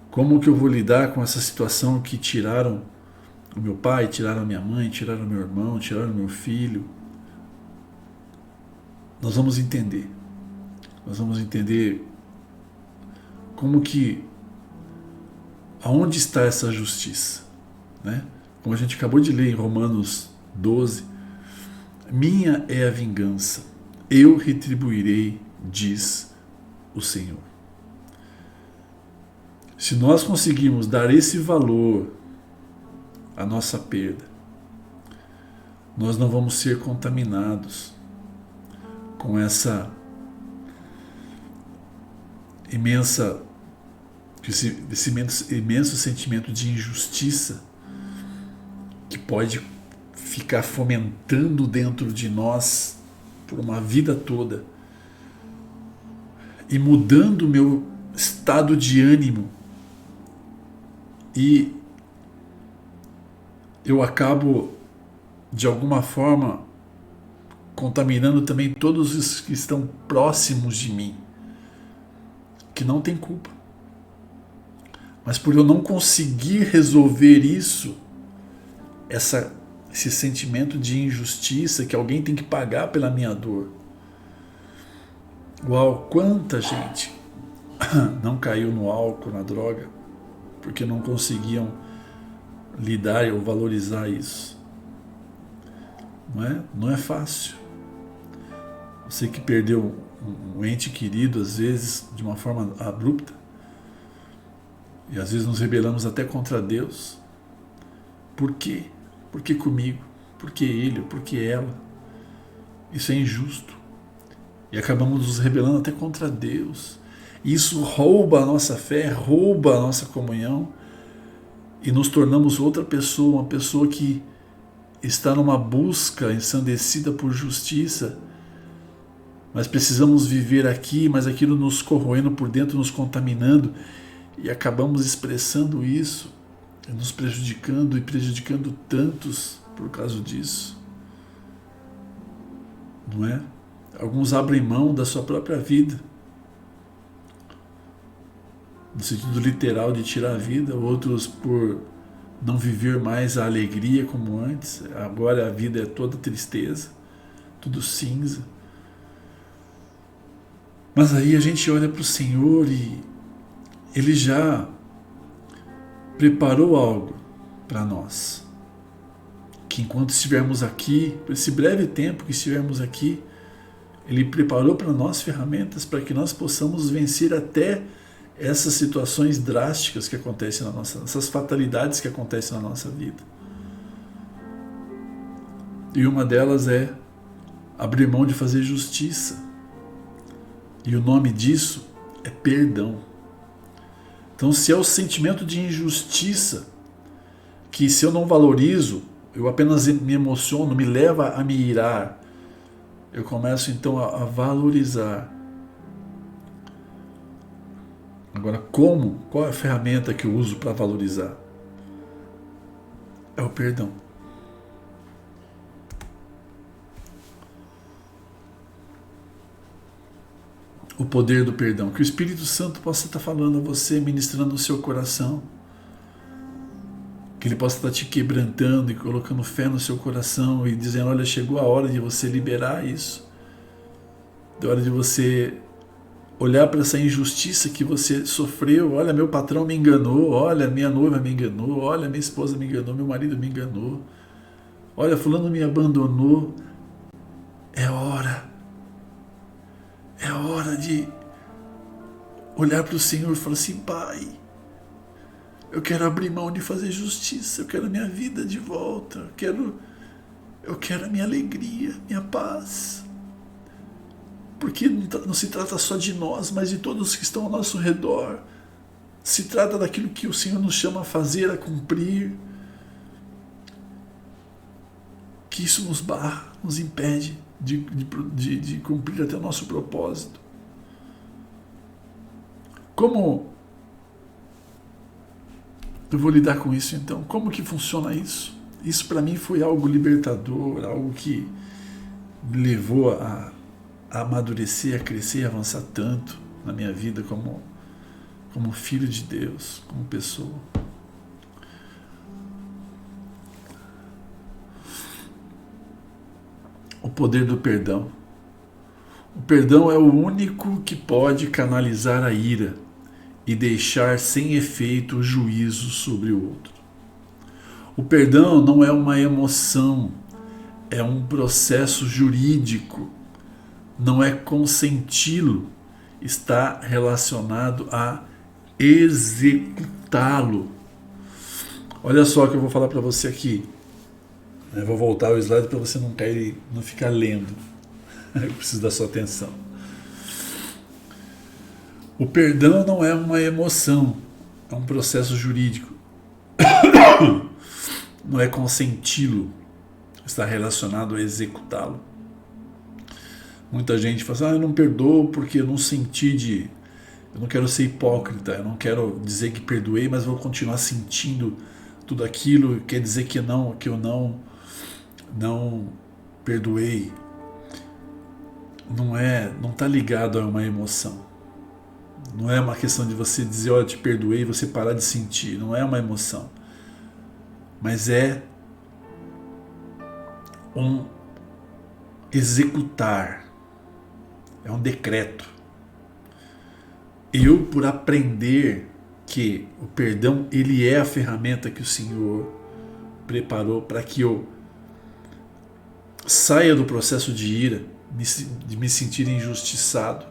Como que eu vou lidar com essa situação que tiraram o meu pai, tiraram a minha mãe, tiraram o meu irmão, tiraram o meu filho? Nós vamos entender. Nós vamos entender como que, aonde está essa justiça, né? Como a gente acabou de ler em Romanos 12, minha é a vingança, eu retribuirei, diz o Senhor. Se nós conseguirmos dar esse valor à nossa perda, nós não vamos ser contaminados com esse imenso sentimento de injustiça que pode ficar fomentando dentro de nós por uma vida toda e mudando o meu estado de ânimo, e eu acabo de alguma forma contaminando também todos os que estão próximos de mim, que não tem culpa. Mas por eu não conseguir resolver isso, esse sentimento de injustiça, que alguém tem que pagar pela minha dor. Uau, quanta gente não caiu no álcool, na droga, porque não conseguiam lidar ou valorizar isso. Não é fácil. Você que perdeu um ente querido, às vezes, de uma forma abrupta, e às vezes nos rebelamos até contra Deus. Por quê? Por que comigo? Por que ele? Por que ela? Isso é injusto. E acabamos nos rebelando até contra Deus. E isso rouba a nossa fé, rouba a nossa comunhão, e nos tornamos outra pessoa, uma pessoa que está numa busca ensandecida por justiça, mas precisamos viver aqui, mas aquilo nos corroendo por dentro, nos contaminando, e acabamos expressando isso, nos prejudicando e prejudicando tantos por causa disso. Não é? Alguns abrem mão da sua própria vida, no sentido literal de tirar a vida, outros por não viver mais a alegria como antes. Agora a vida é toda tristeza, tudo cinza. Mas aí a gente olha para o Senhor e Ele já preparou algo para nós, que enquanto estivermos aqui, por esse breve tempo que estivermos aqui, Ele preparou para nós ferramentas para que nós possamos vencer até essas situações drásticas que acontecem na nossa, essas fatalidades que acontecem na nossa vida. E uma delas é abrir mão de fazer justiça. E o nome disso é perdão. Então, se é o sentimento de injustiça, que se eu não valorizo, eu apenas me emociono, me leva a me irar, eu começo então a valorizar. Agora, como? Qual é a ferramenta que eu uso para valorizar? É o perdão. o poder do perdão. Que o Espírito Santo possa estar falando a você, ministrando o seu coração. Que ele possa estar te quebrantando e colocando fé no seu coração e dizendo, olha, chegou a hora de você liberar isso. É hora de você olhar para essa injustiça que você sofreu. Olha, meu patrão me enganou. Olha, minha noiva me enganou. Olha, minha esposa me enganou. Meu marido me enganou. Olha, fulano me abandonou. É hora. É hora de olhar para o Senhor e falar assim, Pai, eu quero abrir mão de fazer justiça. Eu quero a minha vida de volta. Eu quero a minha alegria, minha paz. Porque não se trata só de nós, mas de todos que estão ao nosso redor. Se trata daquilo que o Senhor nos chama a fazer, a cumprir. Que isso nos barra, nos impede de cumprir até o nosso propósito. Como eu vou lidar com isso então? Como que funciona isso? Isso para mim foi algo libertador, algo que me levou a amadurecer, a crescer, a avançar tanto na minha vida como filho de Deus, como pessoa. O poder do perdão. O perdão é o único que pode canalizar a ira e deixar sem efeito o juízo sobre o outro. O perdão não é uma emoção, é um processo jurídico. Não é consenti-lo, está relacionado a executá-lo. Olha só o que eu vou falar para você aqui. Eu vou voltar ao slide para você não cair, não ficar lendo. Eu preciso da sua atenção. O perdão não é uma emoção, é um processo jurídico. Não é consenti-lo, está relacionado a executá-lo. Muita gente fala assim, eu não perdoo porque eu não senti eu não quero ser hipócrita, eu não quero dizer que perdoei, mas vou continuar sentindo tudo aquilo, quer dizer que eu não perdoei. Não está ligado a uma emoção. Não é uma questão de você dizer, olha, te perdoei e você parar de sentir. Não é uma emoção. Mas é um executar. É um decreto. Eu, por aprender que o perdão, ele é a ferramenta que o Senhor preparou para que eu saia do processo de ira, de me sentir injustiçado,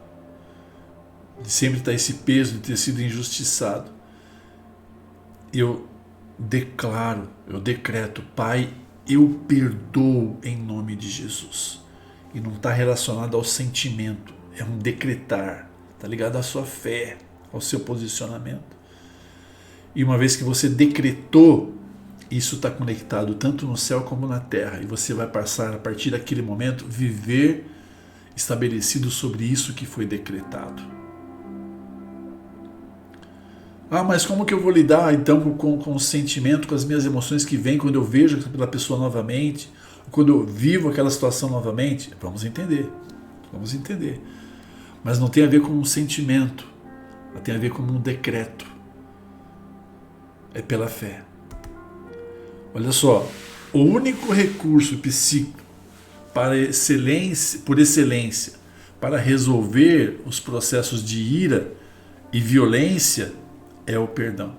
de sempre estar esse peso de ter sido injustiçado. Eu declaro, eu decreto, Pai, eu perdoo em nome de Jesus. E não está relacionado ao sentimento, é um decretar, está ligado à sua fé, ao seu posicionamento. E uma vez que você decretou, isso está conectado tanto no céu como na terra. E você vai passar, a partir daquele momento, viver estabelecido sobre isso que foi decretado. Ah, mas como que eu vou lidar então com o sentimento, com as minhas emoções que vêm quando eu vejo aquela pessoa novamente, quando eu vivo aquela situação novamente? Vamos entender. Mas não tem a ver com um sentimento, tem a ver com um decreto. É pela fé. Olha só, o único recurso psíquico por excelência, para resolver os processos de ira e violência é o perdão.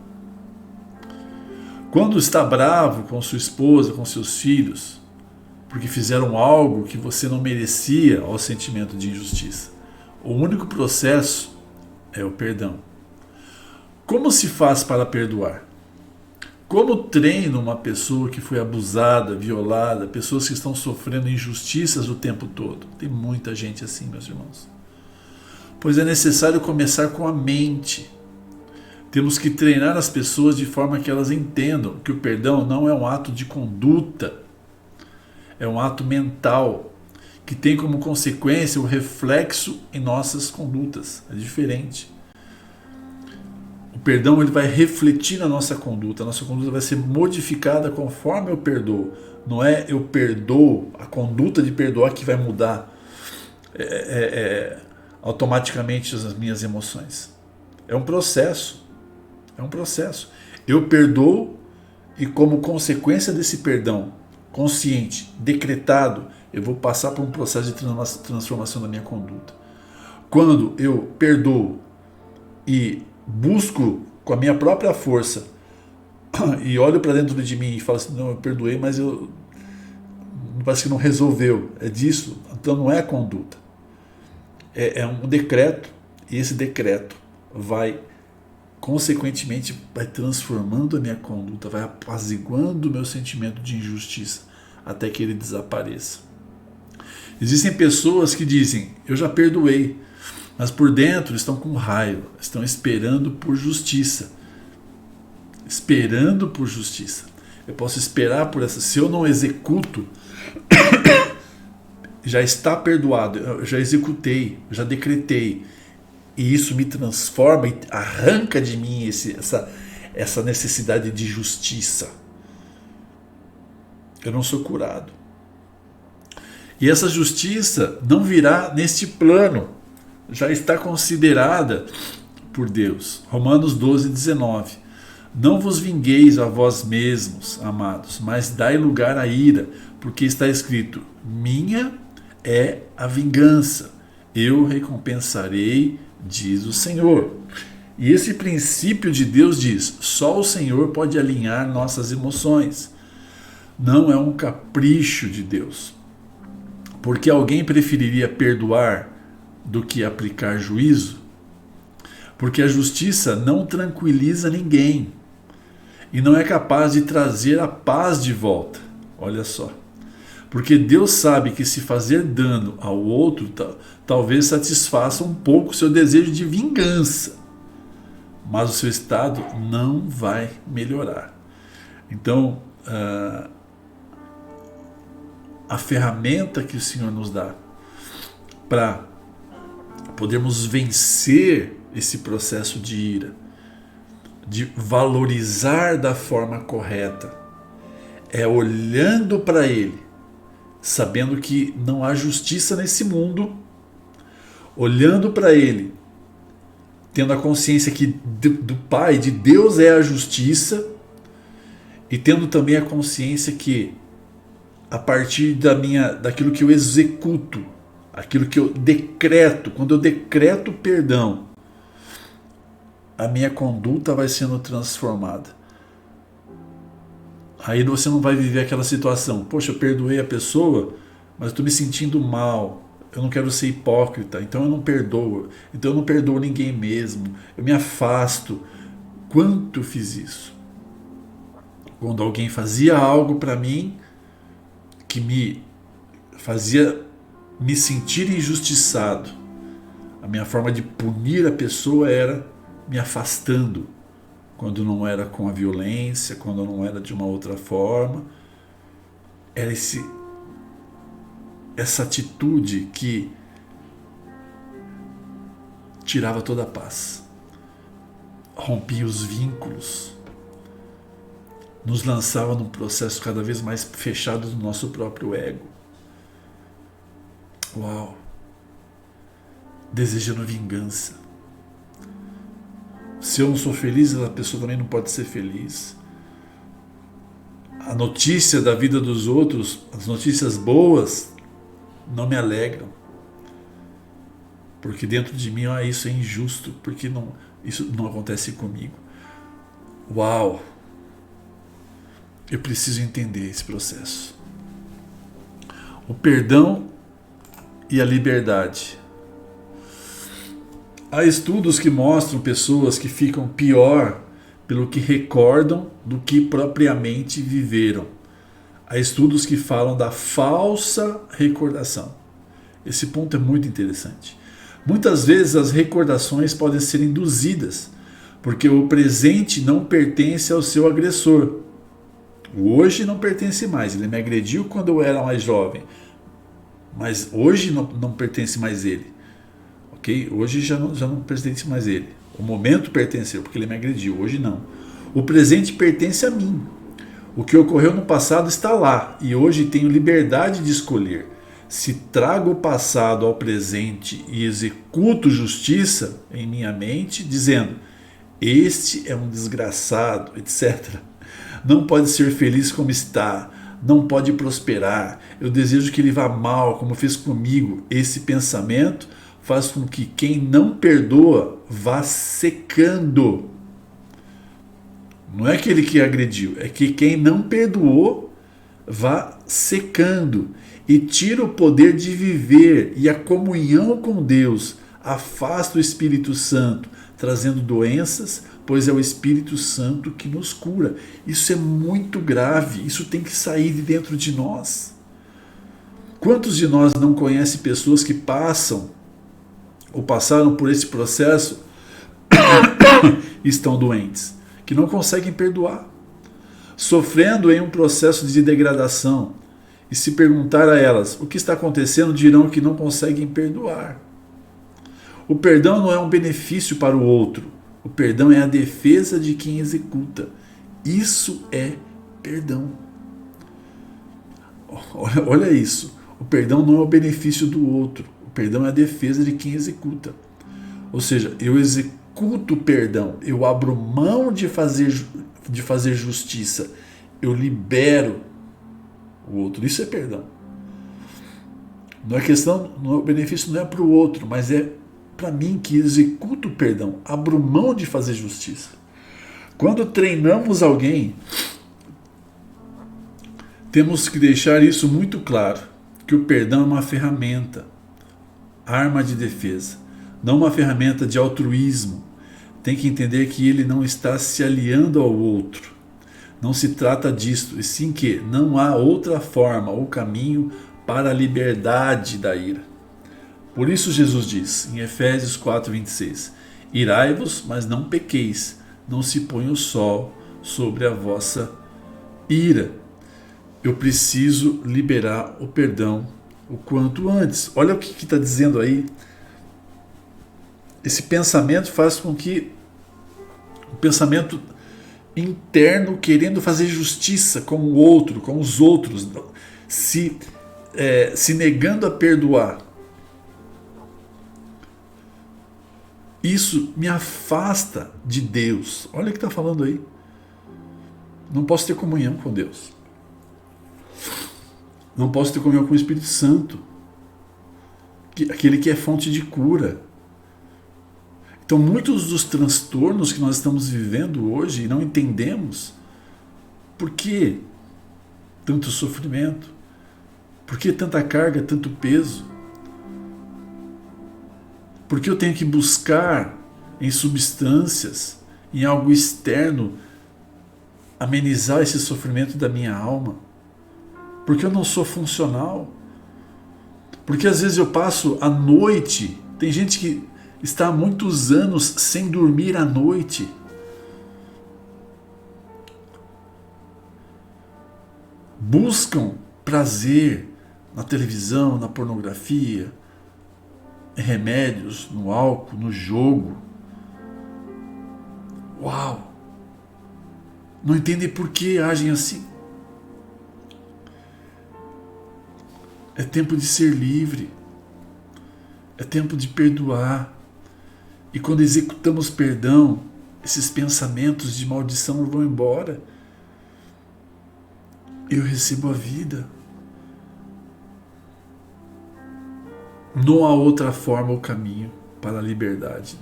Quando está bravo com sua esposa, com seus filhos, porque fizeram algo que você não merecia ao sentimento de injustiça, o único processo é o perdão. Como se faz para perdoar? Como treino uma pessoa que foi abusada, violada, pessoas que estão sofrendo injustiças o tempo todo? Tem muita gente assim, meus irmãos. Pois é necessário começar com a mente. Temos que treinar as pessoas de forma que elas entendam que o perdão não é um ato de conduta, é um ato mental, que tem como consequência o reflexo em nossas condutas. É diferente. O perdão ele vai refletir na nossa conduta vai ser modificada conforme eu perdoo. Não é eu perdoo, a conduta de perdoar que vai mudar automaticamente as minhas emoções. É um processo. É um processo. Eu perdoo e, como consequência desse perdão consciente, decretado, eu vou passar por um processo de transformação da minha conduta. Quando eu perdoo e busco com a minha própria força e olho para dentro de mim e falo assim, não, eu perdoei, mas parece que não resolveu. É disso. Então não é conduta. É um decreto, e esse decreto vai, consequentemente, vai transformando a minha conduta, vai apaziguando o meu sentimento de injustiça até que ele desapareça. Existem pessoas que dizem, eu já perdoei, mas por dentro estão com raiva, estão esperando por justiça. Esperando por justiça. Eu posso esperar por essa. Se eu não executo, já está perdoado, eu já executei, eu já decretei. E isso me transforma e arranca de mim essa necessidade de justiça. Eu não sou curado. E essa justiça não virá neste plano. Já está considerada por Deus. Romanos 12, 19. Não vos vingueis a vós mesmos, amados, mas dai lugar à ira, porque está escrito, minha é a vingança, eu recompensarei, diz o Senhor. E esse princípio de Deus diz, só o Senhor pode alinhar nossas emoções. Não é um capricho de Deus. Porque alguém preferiria perdoar do que aplicar juízo? Porque a justiça não tranquiliza ninguém e não é capaz de trazer a paz de volta. Olha só. Porque Deus sabe que se fazer dano ao outro talvez satisfaça um pouco o seu desejo de vingança, mas o seu estado não vai melhorar. Então, a ferramenta que o Senhor nos dá para podermos vencer esse processo de ira, de valorizar da forma correta, é olhando para Ele, sabendo que não há justiça nesse mundo, olhando para Ele, tendo a consciência que do Pai, de Deus é a justiça, e tendo também a consciência que a partir daquilo que eu executo, aquilo que eu decreto, quando eu decreto perdão, a minha conduta vai sendo transformada. Aí você não vai viver aquela situação, poxa, eu perdoei a pessoa, mas estou me sentindo mal, eu não quero ser hipócrita, então eu não perdoo, então eu não perdoo ninguém mesmo, eu me afasto. Quanto eu fiz isso? Quando alguém fazia algo para mim que me fazia me sentir injustiçado, a minha forma de punir a pessoa era me afastando, quando não era com a violência, quando não era de uma outra forma. Era essa atitude que tirava toda a paz, rompia os vínculos, nos lançava num processo cada vez mais fechado do nosso próprio ego. Uau! Desejando vingança. Se eu não sou feliz, a pessoa também não pode ser feliz. A notícia da vida dos outros, as notícias boas, não me alegram. Porque dentro de mim, isso é injusto, porque isso não acontece comigo. Uau! Eu preciso entender esse processo. O perdão e a liberdade. Há estudos que mostram pessoas que ficam pior pelo que recordam do que propriamente viveram. Há estudos que falam da falsa recordação. Esse ponto é muito interessante. Muitas vezes as recordações podem ser induzidas, porque o presente não pertence ao seu agressor. O hoje não pertence mais. Ele me agrediu quando eu era mais jovem, mas hoje não pertence mais ele. Okay? Hoje já não pertence mais ele. O momento pertenceu porque ele me agrediu, hoje não. O presente pertence a mim. O que ocorreu no passado está lá e hoje tenho liberdade de escolher se trago o passado ao presente e executo justiça em minha mente, dizendo: este é um desgraçado, etc. Não pode ser feliz como está, não pode prosperar, eu desejo que ele vá mal, como fez comigo. Esse pensamento faz com que quem não perdoa vá secando. Não é aquele que agrediu, é que quem não perdoou vá secando e tira o poder de viver e a comunhão com Deus, afasta o Espírito Santo, trazendo doenças, pois é o Espírito Santo que nos cura. Isso é muito grave, isso tem que sair de dentro de nós. Quantos de nós não conhecem pessoas que passam ou passaram por esse processo e estão doentes, que não conseguem perdoar, sofrendo em um processo de degradação, e se perguntar a elas o que está acontecendo, dirão que não conseguem perdoar. O perdão não é um benefício para o outro, o perdão é a defesa de quem executa. Isso é perdão. Olha isso, o perdão não é o benefício do outro, o perdão é a defesa de quem executa. Ou seja, eu executo o perdão, eu abro mão de fazer justiça, eu libero o outro. Isso é perdão. Não é questão, o benefício não é para o outro, mas é para mim que executo o perdão, abro mão de fazer justiça. Quando treinamos alguém, temos que deixar isso muito claro, que o perdão é uma ferramenta, arma de defesa, não uma ferramenta de altruísmo. Tem que entender que ele não está se aliando ao outro. Não se trata disto, e sim que não há outra forma ou caminho para a liberdade da ira. Por isso Jesus diz, em Efésios 4:26, irai-vos, mas não pequeis, não se ponha o sol sobre a vossa ira. Eu preciso liberar o perdão o quanto antes. Olha o que está dizendo aí. Esse pensamento faz com que o pensamento interno querendo fazer justiça com o outro, com os outros, se negando a perdoar. Isso me afasta de Deus. Olha o que está falando aí. Não posso ter comunhão com Deus. Não posso ter comunhão com o Espírito Santo, aquele que é fonte de cura. Então, muitos dos transtornos que nós estamos vivendo hoje e não entendemos, por que tanto sofrimento? Por que tanta carga, tanto peso? Por que eu tenho que buscar em substâncias, em algo externo, amenizar esse sofrimento da minha alma? Porque eu não sou funcional. Porque às vezes eu passo a noite, tem gente que está há muitos anos sem dormir à noite. Buscam prazer na televisão, na pornografia, em remédios, no álcool, no jogo. Uau! Não entendem por que agem assim. É tempo de ser livre. É tempo de perdoar. E quando executamos perdão, esses pensamentos de maldição vão embora. Eu recebo a vida. Não há outra forma ou caminho para a liberdade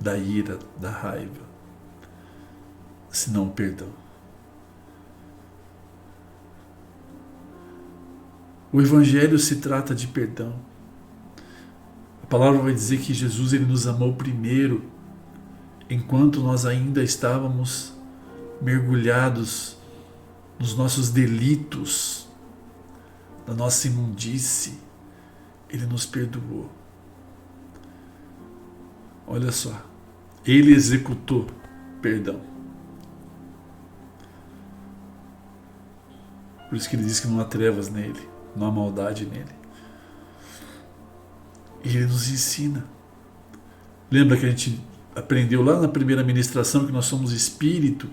da ira, da raiva, senão o perdão. O Evangelho se trata de perdão. A palavra vai dizer que Jesus ele nos amou primeiro, enquanto nós ainda estávamos mergulhados nos nossos delitos, na nossa imundície. Ele nos perdoou. Olha só, ele executou perdão. Por isso que ele diz que não há trevas nele, não há maldade nele. E ele nos ensina. Lembra que a gente aprendeu lá na primeira ministração que nós somos espírito,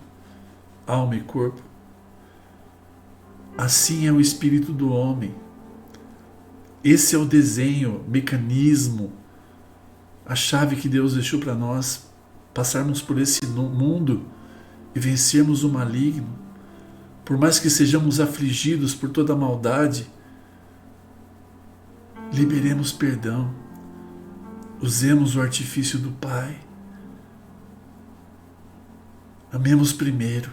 alma e corpo? Assim é o espírito do homem. Esse é o desenho, mecanismo, a chave que Deus deixou para nós passarmos por esse mundo e vencermos o maligno. Por mais que sejamos afligidos por toda a maldade, liberemos perdão. Usemos o artifício do Pai. Amemos primeiro.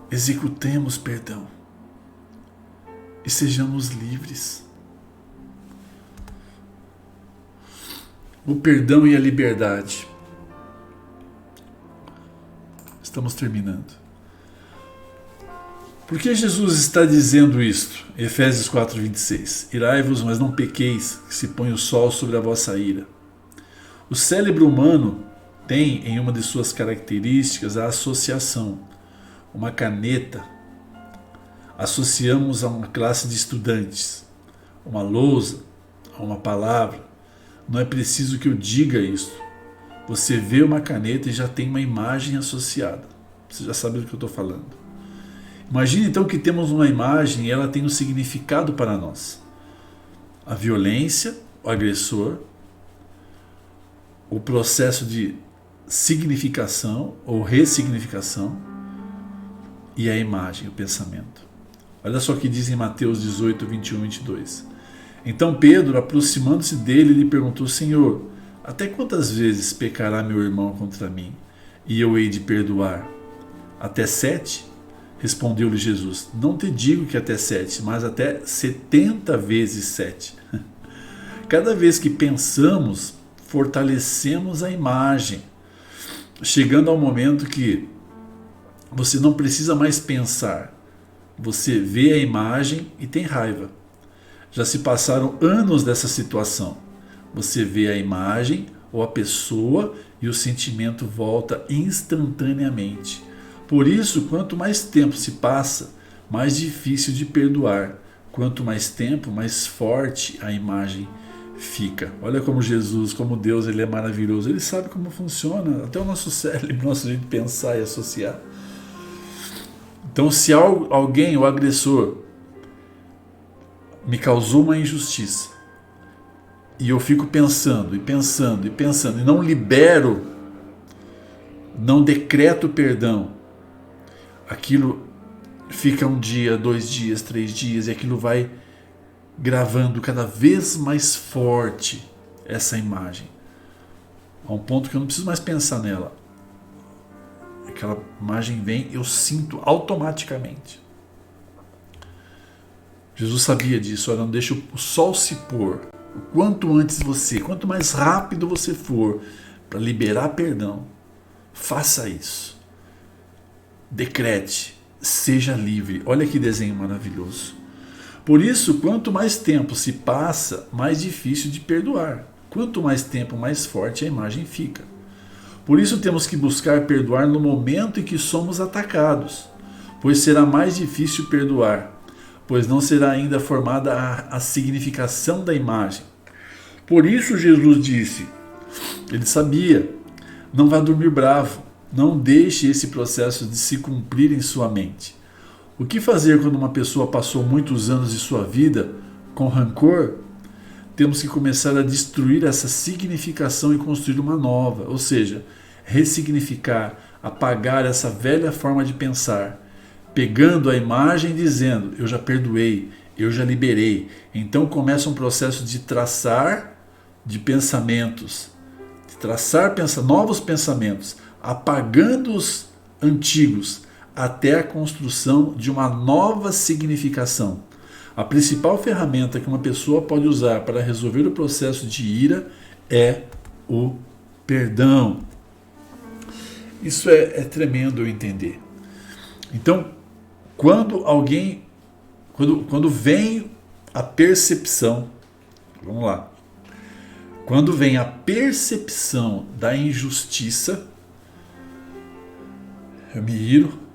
Executemos perdão. E sejamos livres. O perdão e a liberdade. Estamos terminando. Por que Jesus está dizendo isto? Efésios 4:26. Irai-vos, mas não pequeis, que se põe o sol sobre a vossa ira. O cérebro humano tem em uma de suas características a associação. Uma caneta associamos a uma classe de estudantes. Uma lousa a uma palavra. Não é preciso que eu diga isso. Você vê uma caneta e já tem uma imagem associada. Você já sabe do que eu estou falando. Imagine então que temos uma imagem e ela tem um significado para nós. A violência, o agressor, o processo de significação ou ressignificação e a imagem, o pensamento. Olha só o que diz em Mateus 18, 21 e 22. Então Pedro, aproximando-se dele, lhe perguntou: Senhor, até quantas vezes pecará meu irmão contra mim e eu hei de perdoar? Até 7? Respondeu-lhe Jesus: Não te digo que até 7, mas até 70 vezes 7. Cada vez que pensamos, fortalecemos a imagem, chegando ao momento que você não precisa mais pensar. Você vê a imagem e tem raiva. Já se passaram anos dessa situação. Você vê a imagem ou a pessoa e o sentimento volta instantaneamente. Por isso, quanto mais tempo se passa, mais difícil de perdoar. Quanto mais tempo, mais forte a imagem fica. Olha como Jesus, como Deus, ele é maravilhoso. Ele sabe como funciona, até o nosso cérebro, nosso jeito de pensar e associar. Então, se alguém, o agressor, me causou uma injustiça, e eu fico pensando, e pensando, e pensando, e não libero, não decreto perdão, aquilo fica um dia, 2 dias, 3 dias, e aquilo vai gravando cada vez mais forte essa imagem. A um ponto que eu não preciso mais pensar nela. Aquela imagem vem, eu sinto automaticamente. Jesus sabia disso. Olha, não deixa o sol se pôr. Quanto antes quanto mais rápido você for para liberar perdão, faça isso. Decrete, seja livre. Olha que desenho maravilhoso. Por isso, quanto mais tempo se passa, mais difícil de perdoar. Quanto mais tempo, mais forte a imagem fica. Por isso temos que buscar perdoar no momento em que somos atacados, pois será mais difícil perdoar, pois não será ainda formada a significação da imagem. Por isso Jesus disse, ele sabia, não vá dormir bravo, não deixe esse processo de se cumprir em sua mente. O que fazer quando uma pessoa passou muitos anos de sua vida com rancor? Temos que começar a destruir essa significação e construir uma nova, ou seja, ressignificar, apagar essa velha forma de pensar, pegando a imagem e dizendo, eu já perdoei, eu já liberei. Então começa um processo de traçar de pensamentos, de traçar novos pensamentos, apagando os antigos, até a construção de uma nova significação. A principal ferramenta que uma pessoa pode usar para resolver o processo de ira é o perdão. Isso é tremendo eu entender. Então, quando vem a percepção, vamos lá, quando vem a percepção da injustiça, eu me iro.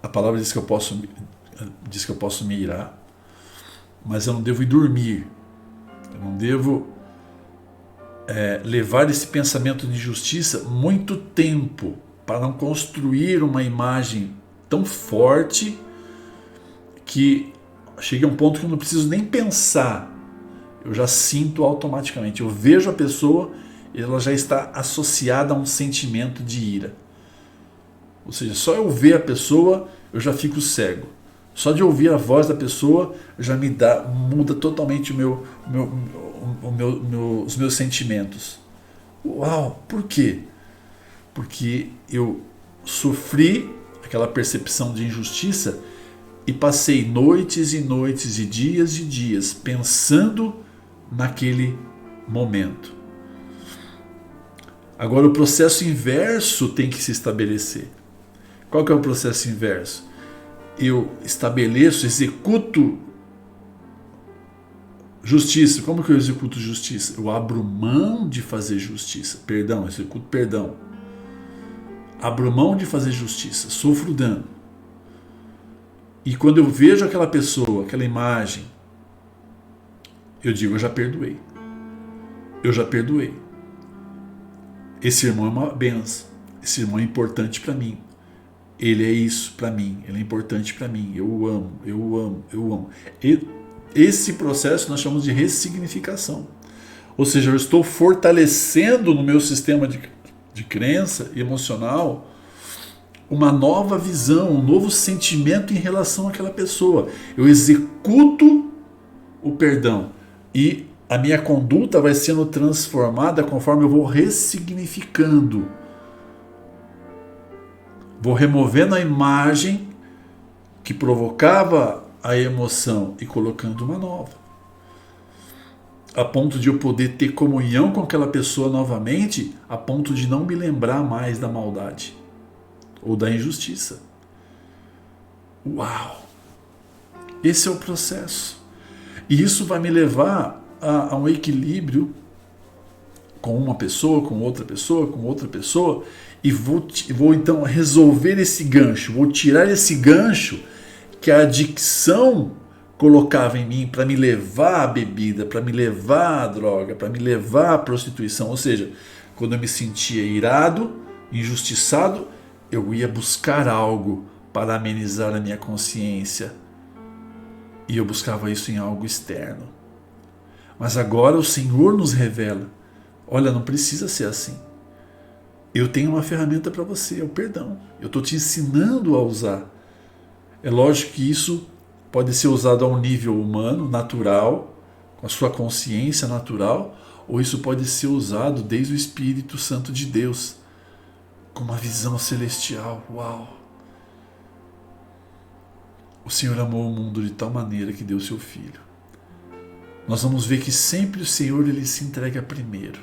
A palavra diz que eu posso me irar, mas eu não devo ir dormir. Eu não devo levar esse pensamento de justiça muito tempo para não construir uma imagem tão forte que cheguei a um ponto que eu não preciso nem pensar, eu já sinto automaticamente. Eu vejo a pessoa e ela já está associada a um sentimento de ira. Ou seja, só eu ver a pessoa, eu já fico cego. Só de ouvir a voz da pessoa, já muda totalmente os meus sentimentos. Uau, por quê? Porque eu sofri aquela percepção de injustiça e passei noites e noites e dias pensando naquele momento. Agora o processo inverso tem que se estabelecer. Qual que é o processo inverso? Eu estabeleço, executo justiça. Como que eu executo justiça? Eu abro mão de fazer justiça. Perdão, eu executo perdão. Abro mão de fazer justiça. Sofro dano. E quando eu vejo aquela pessoa, aquela imagem, eu digo, eu já perdoei. Eu já perdoei. Esse irmão é uma benção. Esse irmão é importante para mim. Ele é isso para mim. Ele é importante para mim. Eu o amo, eu o amo, eu o amo. E esse processo nós chamamos de ressignificação. Ou seja, eu estou fortalecendo no meu sistema de crença emocional uma nova visão, um novo sentimento em relação àquela pessoa. Eu executo o perdão e a minha conduta vai sendo transformada conforme eu vou ressignificando. Vou removendo a imagem que provocava a emoção e colocando uma nova. A ponto de eu poder ter comunhão com aquela pessoa novamente, a ponto de não me lembrar mais da maldade ou da injustiça. Uau! Esse é o processo. E isso vai me levar a um equilíbrio com uma pessoa, com outra pessoa, com outra pessoa, e vou então resolver esse gancho, vou tirar esse gancho que a adicção colocava em mim para me levar à bebida, para me levar à droga, para me levar à prostituição. Ou seja, quando eu me sentia irado, injustiçado, eu ia buscar algo para amenizar a minha consciência. E eu buscava isso em algo externo. Mas agora o Senhor nos revela, olha, não precisa ser assim. Eu tenho uma ferramenta para você, é o perdão. Eu estou te ensinando a usar. É lógico que isso pode ser usado a um nível humano, natural, com a sua consciência natural, ou isso pode ser usado desde o Espírito Santo de Deus, com uma visão celestial. Uau! O Senhor amou o mundo de tal maneira que deu seu Filho. Nós vamos ver que sempre o Senhor ele se entrega primeiro.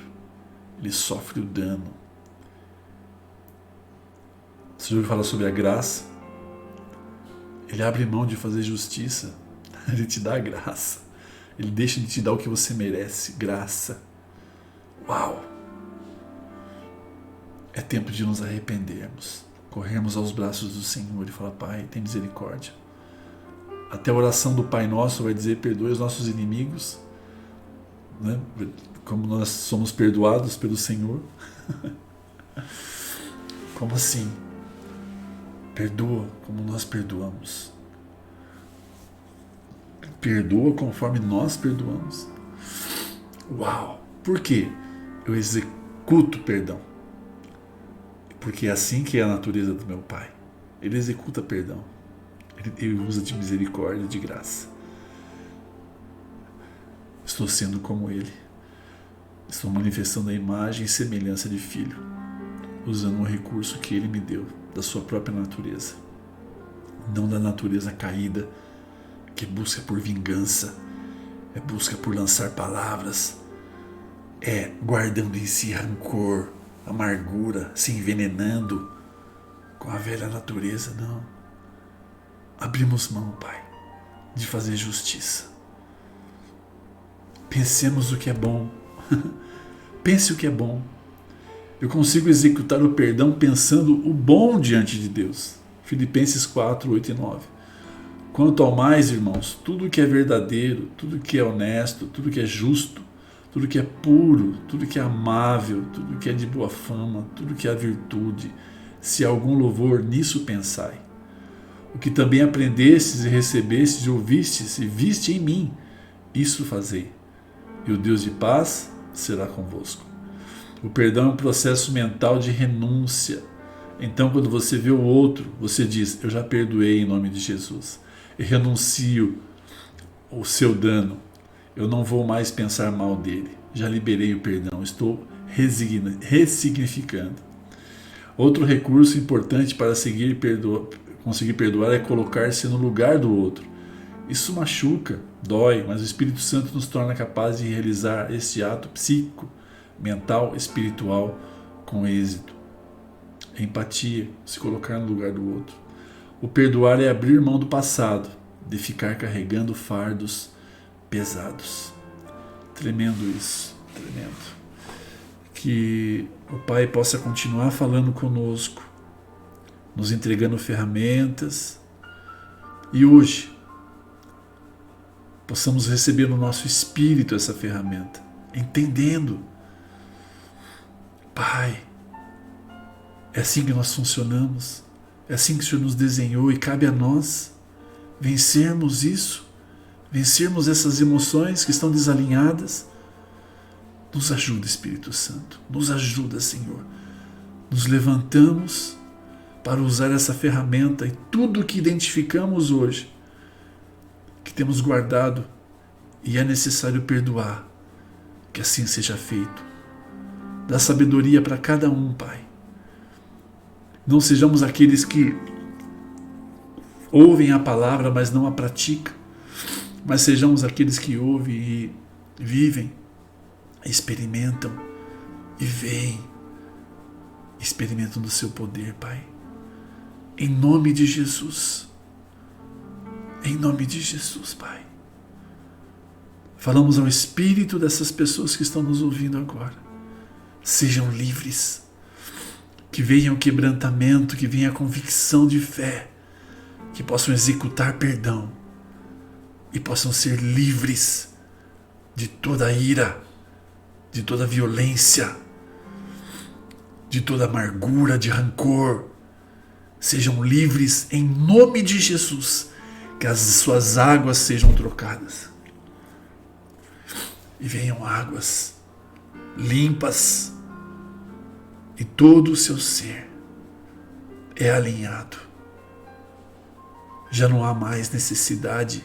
Ele sofre o dano. Você já ouviu falar sobre a graça? Ele abre mão de fazer justiça. Ele te dá a graça. Ele deixa de te dar o que você merece. Graça. Uau! É tempo de nos arrependermos. Corrermos aos braços do Senhor e falar, Pai, tem misericórdia. Até a oração do Pai Nosso vai dizer, perdoe os nossos inimigos, né? Como nós somos perdoados pelo Senhor. Como assim? Perdoa como nós perdoamos. Perdoa conforme nós perdoamos. Uau! Por quê? Eu executo perdão. Porque é assim que é a natureza do meu Pai. Ele executa perdão. Ele usa de misericórdia, de graça. Estou sendo como Ele. Estou manifestando a imagem e semelhança de Filho, usando um recurso que Ele me deu, da sua própria natureza. Não da natureza caída, que busca por vingança, busca por lançar palavras, guardando em si rancor, amargura, se envenenando com a velha natureza. Não. Abrimos mão, Pai, de fazer justiça. Pensemos o que é bom. Pense o que é bom. Eu consigo executar o perdão pensando o bom diante de Deus. Filipenses 4, 8 e 9. Quanto ao mais, irmãos, tudo que é verdadeiro, tudo que é honesto, tudo que é justo, tudo que é puro, tudo que é amável, tudo que é de boa fama, tudo que é virtude, se há algum louvor, nisso pensai. O que também aprendestes e recebestes e ouvistes e viste em mim, isso fazei. E o Deus de paz será convosco. O perdão é um processo mental de renúncia. Então, quando você vê o outro, você diz: eu já perdoei em nome de Jesus. Eu renuncio o seu dano. Eu não vou mais pensar mal dele. Já liberei o perdão. Estou ressignificando. Outro recurso importante para conseguir perdoar é colocar-se no lugar do outro. Isso machuca, dói, mas o Espírito Santo nos torna capazes de realizar este ato psíquico, mental, espiritual com êxito. Empatia, se colocar no lugar do outro. O perdoar é abrir mão do passado, de ficar carregando fardos pesados. Tremendo isso, tremendo. Que o Pai possa continuar falando conosco, nos entregando ferramentas, e hoje possamos receber no nosso espírito essa ferramenta, entendendo: Pai, é assim que nós funcionamos, é assim que o Senhor nos desenhou, e cabe a nós vencermos isso, vencermos essas emoções que estão desalinhadas. Nos ajuda, Espírito Santo, nos ajuda, Senhor. Nos levantamos para usar essa ferramenta, e tudo que identificamos hoje, que temos guardado e é necessário perdoar, que assim seja feito. Dá sabedoria para cada um, Pai. Não sejamos aqueles que ouvem a palavra, mas não a praticam, mas sejamos aqueles que ouvem e vivem, experimentam e veem, experimentam do seu poder, Pai. Em nome de Jesus. Em nome de Jesus, Pai. Falamos ao espírito dessas pessoas que estão nos ouvindo agora. Sejam livres. Que venha o quebrantamento, que venha a convicção de fé, que possam executar perdão e possam ser livres de toda ira, de toda violência, de toda amargura, de rancor. Sejam livres em nome de Jesus, que as suas águas sejam trocadas e venham águas limpas, e todo o seu ser é alinhado. Já não há mais necessidade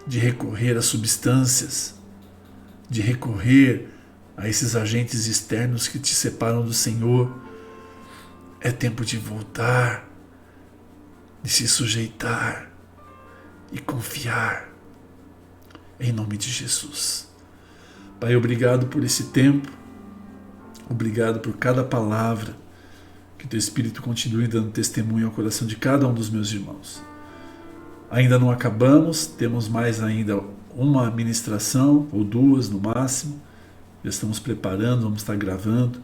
de recorrer a substâncias, de recorrer a esses agentes externos que te separam do Senhor. É tempo de voltar, de se sujeitar e confiar em nome de Jesus. Pai, obrigado por esse tempo, obrigado por cada palavra, que teu Espírito continue dando testemunho ao coração de cada um dos meus irmãos. Ainda não acabamos, temos mais ainda uma ministração, ou duas no máximo, já estamos preparando, vamos estar gravando,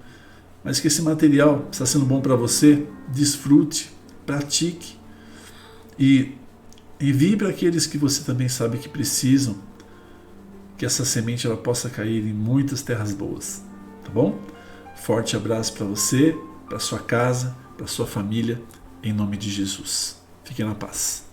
mas que esse material está sendo bom para você, desfrute, pratique e envie para aqueles que você também sabe que precisam, que essa semente ela possa cair em muitas terras boas, tá bom? Forte abraço para você, para sua casa, para sua família, em nome de Jesus. Fique na paz.